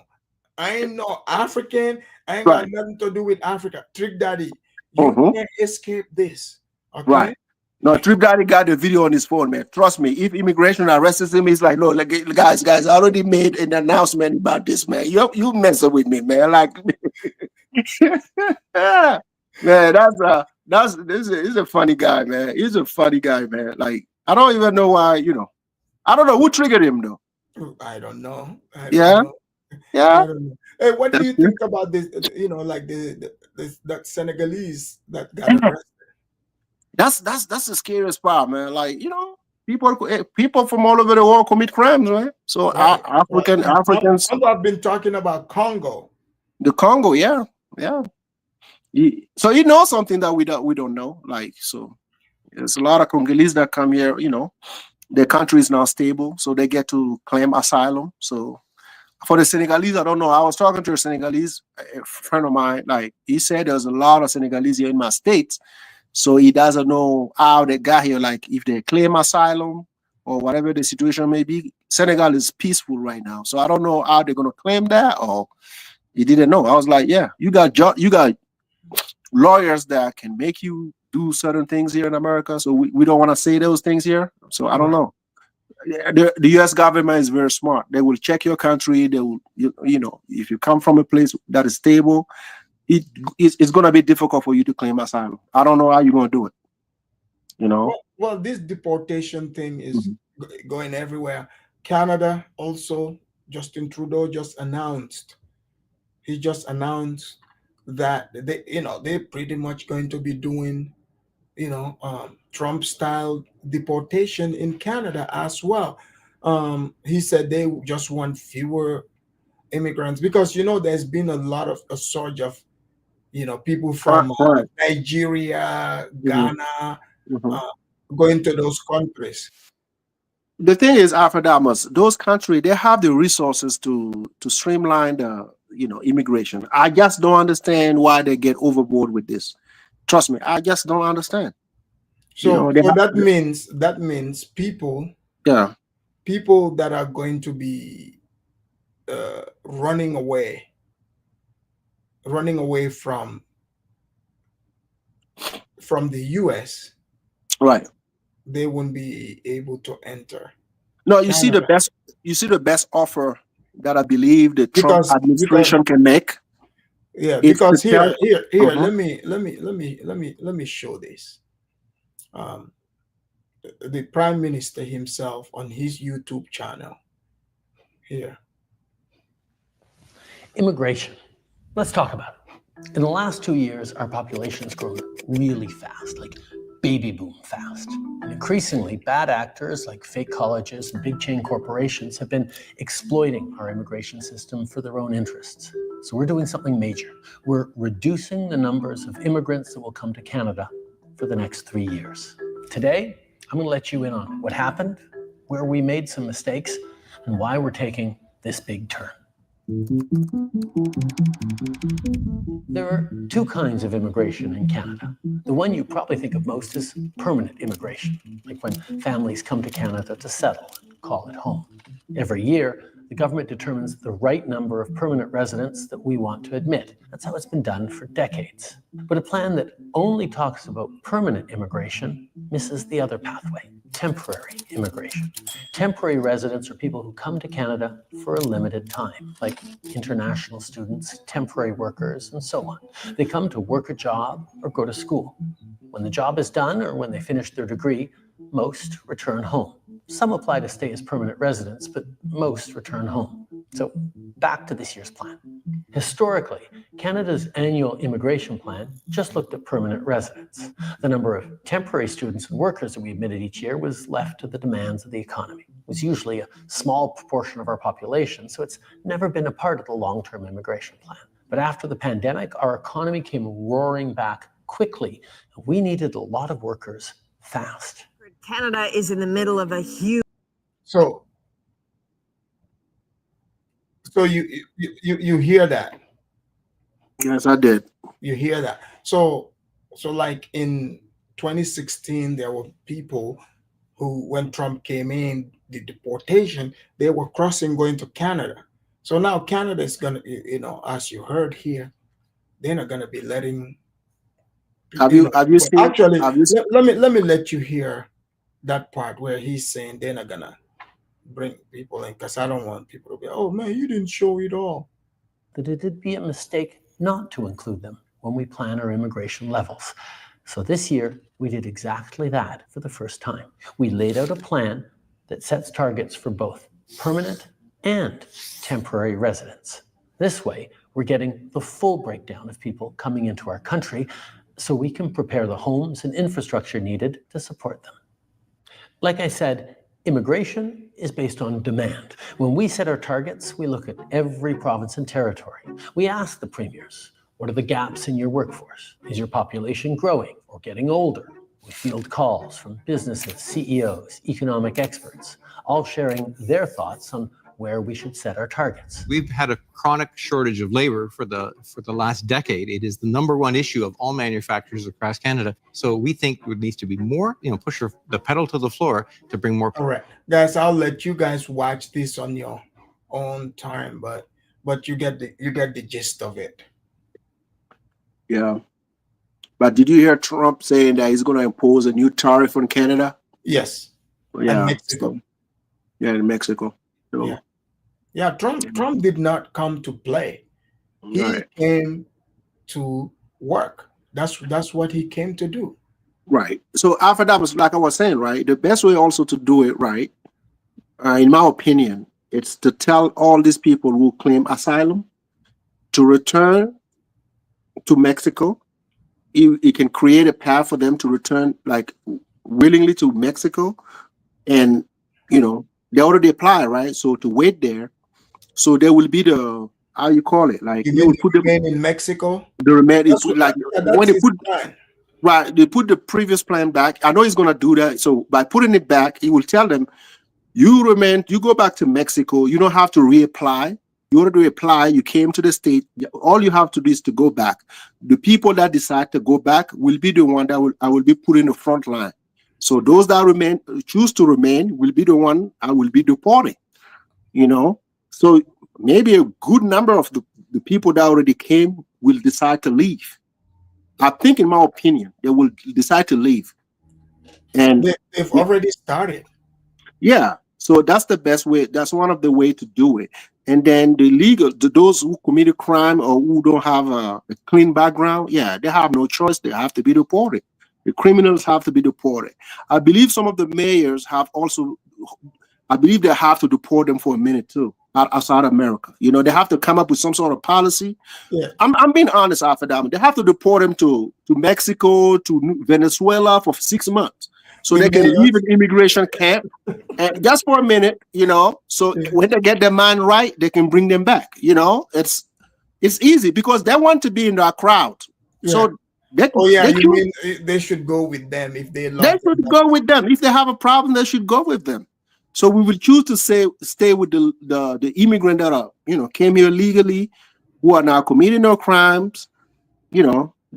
I ain't no African. I ain't got nothing to do with Africa. Trick Daddy, you can't escape this." Okay? Right. No, Trick Daddy got the video on his phone, man. Trust me. If immigration arrests him, he's like, "No, like, guys, I already made an announcement about this, man. You messing with me, man." Like, man, he's a funny guy, man. He's a funny guy, man. Like, I don't even know why, I don't know who triggered him though. I don't know. Yeah. I don't know. Hey, what do you think about this? Like that Senegalese that got arrested? That's the scariest part, man. Like, people from all over the world commit crimes, man. So Africans. I've been talking about Congo. The Congo, yeah. So you know something that we don't know. Like, so there's a lot of Congolese that come here. Their country is not stable, so they get to claim asylum. So for the Senegalese, I don't know. I was talking to a Senegalese friend of mine. Like, he said there's a lot of Senegalese here in my state. So he doesn't know how they got here, like if they claim asylum or whatever the situation may be. Senegal is peaceful right now. So I don't know how they're going to claim that, or he didn't know. I was like, yeah, you got lawyers that can make you do certain things here in America. So we don't want to say those things here. So I don't know. The U.S. government is very smart. They will check your country. They will, if you come from a place that is stable, it's going to be difficult for you to claim asylum. I don't know how you're going to do it. Well, this deportation thing is going everywhere. Canada also, Justin Trudeau just announced. He just announced that they're pretty much going to be doing, Trump-style deportation in Canada as well. He said they just want fewer immigrants because there's been a surge of people from Nigeria, Ghana, going to those countries. The thing is, Afrodamus, those countries, they have the resources to streamline the immigration. I just don't understand why they get overboard with this. Trust me, I just don't understand. So that means people that are going to be running away from the US, right? They won't be able to enter. No, you see the best offer that I believe the Trump administration can make. Yeah, because here, let me show this. The Prime Minister himself on his YouTube channel here. Immigration. Let's talk about it. In the last 2 years, our population has grown really fast, like baby boom fast. And increasingly, bad actors like fake colleges and big chain corporations have been exploiting our immigration system for their own interests. So we're doing something major. We're reducing the numbers of immigrants that will come to Canada for the next 3 years. Today, I'm going to let you in on what happened, where we made some mistakes, and why we're taking this big turn. There are two kinds of immigration in Canada. The one you probably think of most is permanent immigration, like when families come to Canada to settle and call it home. Every year, the government determines the right number of permanent residents that we want to admit. That's how it's been done for decades. But a plan that only talks about permanent immigration misses the other pathway, temporary immigration. Temporary residents are people who come to Canada for a limited time, like international students, temporary workers, and so on. They come to work a job or go to school. When the job is done or when they finish their degree, most return home. Some apply to stay as permanent residents, but most return home. So back to this year's plan. Historically, Canada's annual immigration plan just looked at permanent residents. The number of temporary students and workers that we admitted each year was left to the demands of the economy. was usually a small proportion of our population, so it's never been a part of the long-term immigration plan. But after the pandemic, our economy came roaring back quickly. We needed a lot of workers fast. Canada is in the middle of a huge. So you hear that? Yes, I did. You hear that? So like in 2016, there were people who, when Trump came in, the deportation, they were crossing going to Canada. So now Canada is gonna, as you heard here, they're not gonna be letting. Have you seen? Actually, have you seen, let me let you hear that part where he's saying they're not gonna bring people in, because I don't want people to be, oh man, you didn't show it all. That it would be a mistake not to include them when we plan our immigration levels. So this year, we did exactly that for the first time. We laid out a plan that sets targets for both permanent and temporary residents. This way, we're getting the full breakdown of people coming into our country so we can prepare the homes and infrastructure needed to support them. Like I said, immigration is based on demand. When we set our targets, we look at every province and territory. We ask the premiers, what are the gaps in your workforce? Is your population growing or getting older? We field calls from businesses, CEOs, economic experts, all sharing their thoughts on where we should set our targets. We've had a chronic shortage of labor for the last decade. It is the #1 issue of all manufacturers across Canada. So we think there needs to be more, push the pedal to the floor to bring more people. All right, guys, I'll let you guys watch this on your own time, but you get the gist of it. Yeah. But did you hear Trump saying that he's going to impose a new tariff on Canada? Yes. Yeah. And Mexico. Yeah, in Mexico. So, yeah. Trump did not come to play. He came to work. That's what he came to do. Right. So after that, was like I was saying, right, the best way also to do it, right, in my opinion, it's to tell all these people who claim asylum to return to Mexico. You can create a path for them to return, like, willingly to Mexico, and they already apply, right? So to wait there, so there will be the, how you call it, like you would put them in Mexico. The remain is like when they put they put the previous plan back. I know he's gonna do that. So by putting it back, he will tell them, you go back to Mexico. You don't have to reapply. You already apply, you came to the state, all you have to do is to go back. The people that decide to go back will be the one that I will be put in the front line. So those that choose to remain will be the one I will be deporting, So maybe a good number of the people that already came will decide to leave. I think, in my opinion, they will decide to leave. And they've already started. Yeah. So that's the best way. That's one of the way to do it. And then those who committed crime or who don't have a clean background, they have no choice. They have to be deported. The criminals have to be deported. I believe some of the mayors have also, I believe they have to deport them for a minute too, outside America. They have to come up with some sort of policy. Yeah. I'm being honest, after that. They have to deport them to Mexico, to Venezuela for 6 months. So they can leave an immigration camp, and just for a minute, So when they get their mind right, they can bring them back. It's easy because they want to be in that crowd. Yeah. So they should go with them if they love. They should go with them if they have a problem. They should go with them. So we will choose to stay with the immigrant that are came here legally, who are now committing no crimes.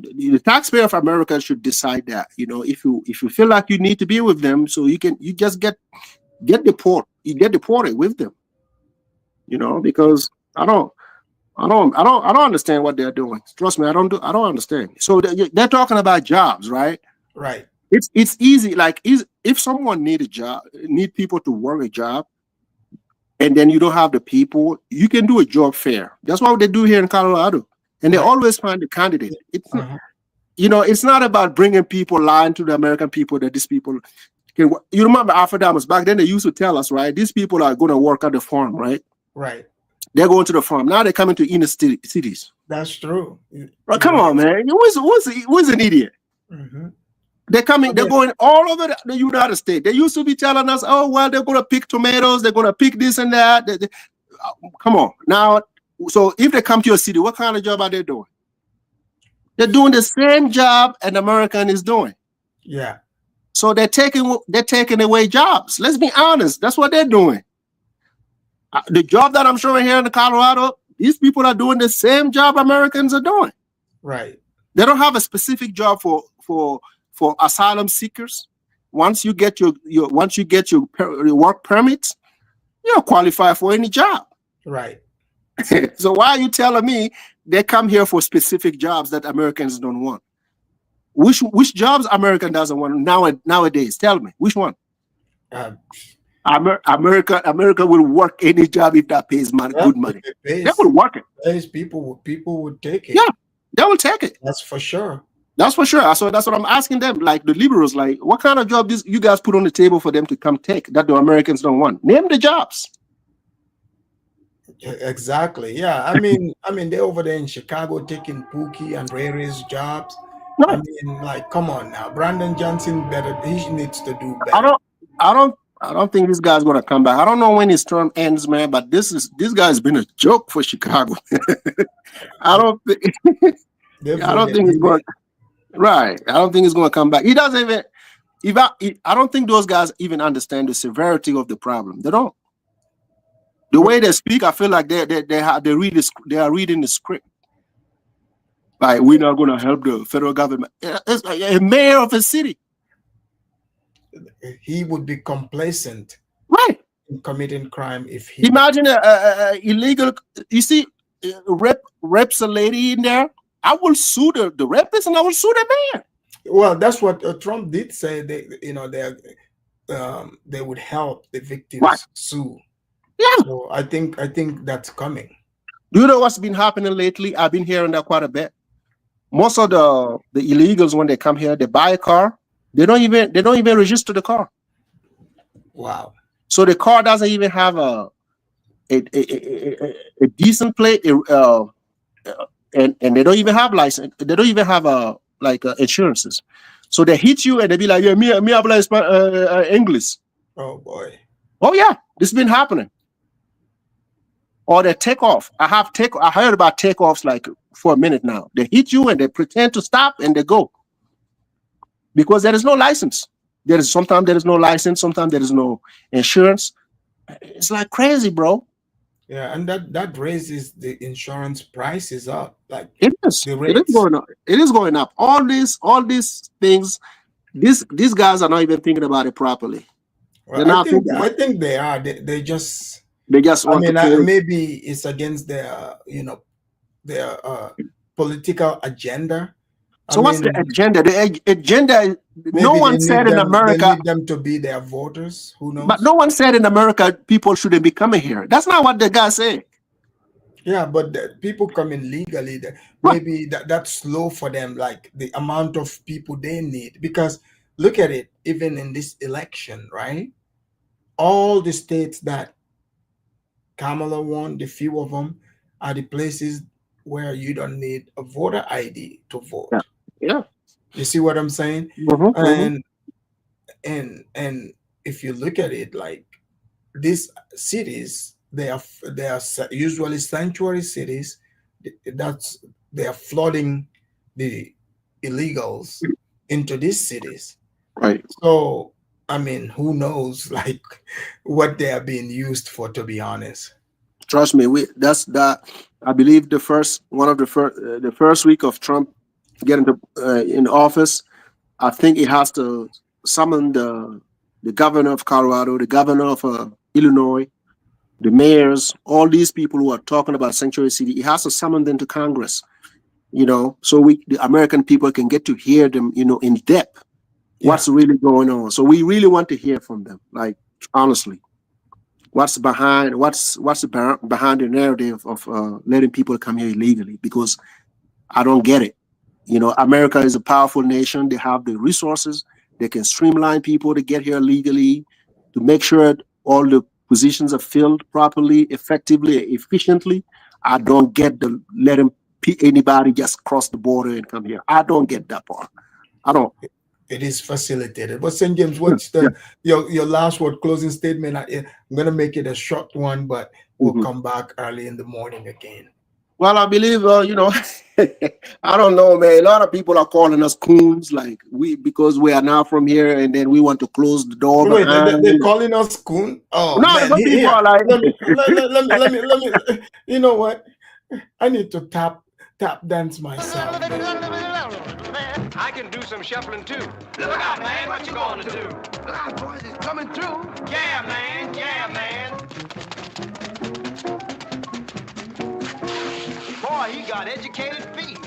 The taxpayer of America should decide that, if you feel like you need to be with them, so you just get deported. You get deported with them, because I don't understand what they're doing. Trust me, I don't understand. So they're talking about jobs, right? Right. It's easy. Like, if someone need people to work a job, and then you don't have the people, you can do a job fair. That's what they do here in Colorado. And they always find the candidate. It's not about bringing people, lying to the American people that these people can work. You remember after that was back then, they used to tell us, right? These people are going to work at the farm, right? Right. They're going to the farm. Now they're coming to inner cities. That's true. Well, come on, man. Who's an idiot? Mm-hmm. They're coming, they're going all over the United States. They used to be telling us, oh, well, they're going to pick tomatoes, they're going to pick this and that. Come on. Now, so if they come to your city, what kind of job are they doing? They're doing the same job an American is doing. Yeah. So they're taking away jobs. Let's be honest. That's what they're doing. The job that I'm showing here in Colorado, these people are doing the same job Americans are doing. Right. They don't have a specific job for asylum seekers. Once you get your work permit, you're qualified for any job. Right. So why are you telling me they come here for specific jobs that Americans don't want? Which jobs American doesn't want nowadays? Tell me which one. America will work any job if that pays money, good money. They will work it. People would take it. Yeah, they will take it. That's for sure. That's for sure. So that's what I'm asking them. Like the liberals, like what kind of job you guys put on the table for them to come take that the Americans don't want? Name the jobs. Exactly. Yeah. I mean, they're over there in Chicago taking Pookie and Ray Ray's jobs. Right. I mean, like, come on now. Brandon Johnson he needs to do better. I don't think this guy's gonna come back. I don't know when his term ends, man. But this guy's been a joke for Chicago. I don't think he's going. Right. I don't think he's going to come back. He doesn't even. I don't think those guys even understand the severity of the problem. They don't. The way they speak, I feel like they are reading the script. Like, we're not going to help the federal government. It's like a mayor of a city. He would be complacent, right, in committing crime if he. Imagine a illegal. You see, reps a lady in there. I will sue the rapist and I will sue the mayor. Well, that's what Trump did say. They would help the victims sue. Yeah. So I think that's coming. Do you know what's been happening lately? I've been hearing that quite a bit. Most of the illegals, when they come here, they buy a car. They don't even register the car. Wow. So the car doesn't even have a decent plate. And they don't even have license. They don't even have insurances. So they hit you and they be like, yeah, me habla English. Oh boy. Oh yeah, this has been happening. Or they take off. I heard about takeoffs like for a minute now. They hit you and they pretend to stop and they go. Because there is no license. Sometimes there is no license, sometimes there is no insurance. It's like crazy, bro. Yeah, and that raises the insurance prices up. Like it is. It is going up. It is going up. All these things. These guys are not even thinking about it properly. Well, I think they are. They just. I mean, maybe it's against their political agenda. So what's the agenda? The agenda. No one said in America. They need them to be their voters. Who knows? But no one said in America people shouldn't be coming here. That's not what the guy said. Yeah, but people coming legally, maybe that's slow for them. Like the amount of people they need, because look at it. Even in this election, right? All the states that Kamala won, the few of them are the places where you don't need a voter ID to vote. Yeah. You see what I'm saying? Mm-hmm, and if you look at it, like these cities, they are usually sanctuary cities. They are flooding the illegals into these cities. Right. So I mean, who knows, like, what they are being used for? To be honest, trust me, I believe the first week of Trump getting in office, I think he has to summon the governor of Colorado, the governor of Illinois, the mayors, all these people who are talking about sanctuary city. He has to summon them to Congress, so the American people can get to hear them, in depth. What's really going on? So we really want to hear from them. Like, honestly, what's behind the narrative of letting people come here illegally? Because I don't get it. America is a powerful nation. They have the resources. They can streamline people to get here legally, to make sure all the positions are filled properly, effectively, efficiently. I don't get the letting anybody just cross the border and come here. I don't get that part. I don't. It is facilitated. But St. James, what's your last word, closing statement? I'm going to make it a short one, but we'll come back early in the morning again. Well, I believe, I don't know, man. A lot of people are calling us coons, like because we are now from here, and then we want to close the door Wait, behind. they're calling us coon? Oh, No, man. some people are like, let me, you know what? I need to tap dance myself. I can do some shuffling too. Look out, man, what you gonna do? Look out, boys, it's coming through. Yeah, man, yeah, man. Boy, he got educated feet.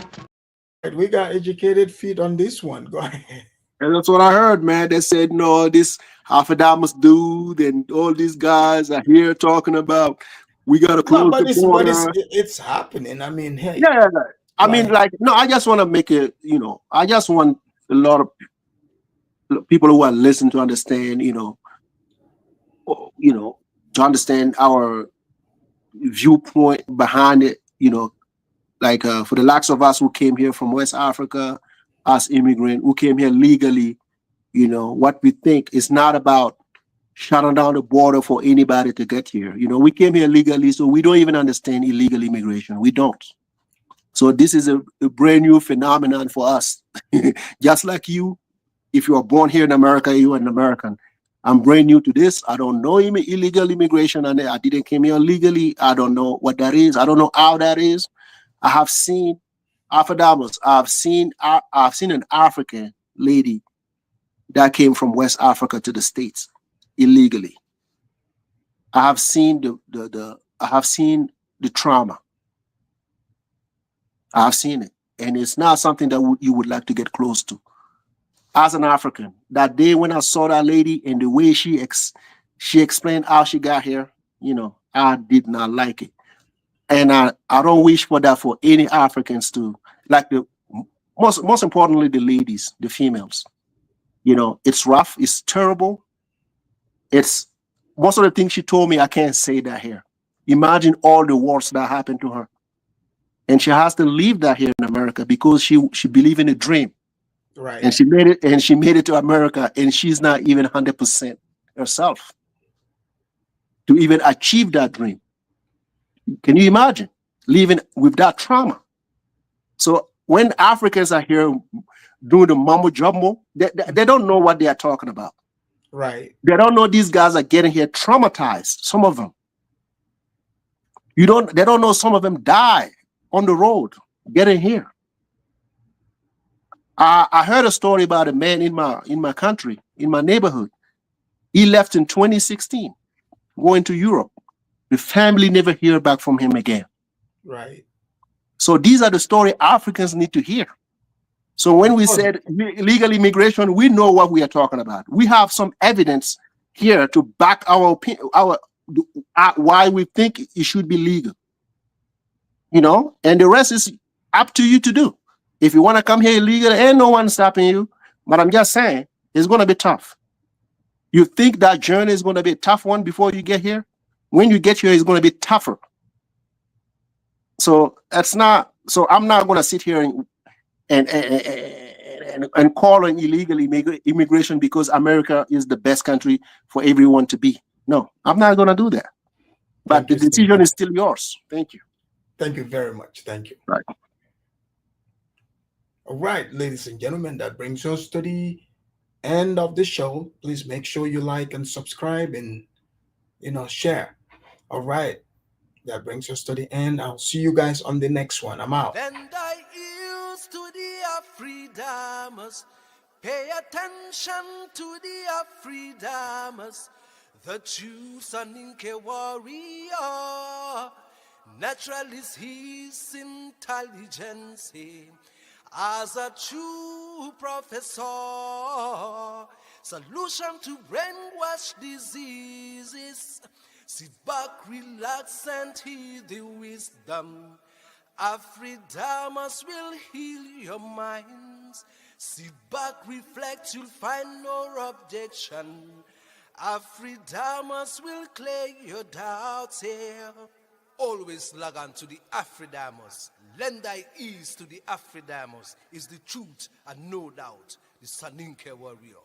We got educated feet on this one. Go ahead. And that's what I heard, man. They said, no, this Alpha-Damus dude and all these guys are here talking about we got to close the border. It's happening. I mean, hey. Yeah. I mean, I just want to make it, I just want a lot of people who are listening to understand, to understand our viewpoint behind it, for the likes of us who came here from West Africa, us immigrants who came here legally, what we think is not about shutting down the border for anybody to get here. We came here legally, so we don't even understand illegal immigration. We don't. So this is a brand new phenomenon for us. Just like you, if you are born here in America, you are an American. I'm brand new to this. I don't know illegal immigration, and I didn't come here legally. I don't know what that is. I don't know how that is. I have seen Alpha-Damus. I've seen an African lady that came from West Africa to the States illegally. I have seen the trauma. I've seen it, and it's not something that you would like to get close to. As an African, that day when I saw that lady and the way she explained how she got here, I did not like it. And I don't wish for that for any Africans to, like most importantly, the ladies, the females. It's rough, it's terrible. It's most of the things she told me, I can't say that here. Imagine all the wars that happened to her. And she has to leave that here in America because she believed in a dream. Right. And she made it to America, and she's not even 100% herself to even achieve that dream. Can you imagine living with that trauma? So when Africans are here doing the mumbo jumbo, they don't know what they are talking about. Right. They don't know these guys are getting here traumatized. Some of them. They don't know some of them die on the road getting here. I heard a story about a man in my country, in my neighborhood. He left in 2016, going to Europe. The family never hear back from him again. Right. So these are the stories Africans need to hear. So when we said illegal immigration, we know what we are talking about. We have some evidence here to back our opinion, why we think it should be legal. And the rest is up to you to do. If you want to come here illegally, ain't no one stopping you. But I'm just saying, it's going to be tough. You think that journey is going to be a tough one before you get here? When you get here, it's going to be tougher. So I'm not going to sit here and call on illegal immigration because America is the best country for everyone to be. No, I'm not going to do that. But the decision is still yours. Thank you. Thank you very much. Thank you. Right. All right, ladies and gentlemen, that brings us to the end of the show. Please make sure you like and subscribe and share. All right, that brings us to the end. I'll see you guys on the next one. I'm out. Lend thy ears to the Afridamus. Pay attention to the Afridamus. The true Soninke warrior. Naturalist his intelligence. As a true professor, solution to brainwash diseases. Sit back, relax, and hear the wisdom. Afridamus will heal your minds. Sit back, reflect, you'll find no objection. Afridamus will clear your doubts here. always log on to the Afridamos. Lend thy ears to the Afridamos is the truth and no doubt the Saninke warrior.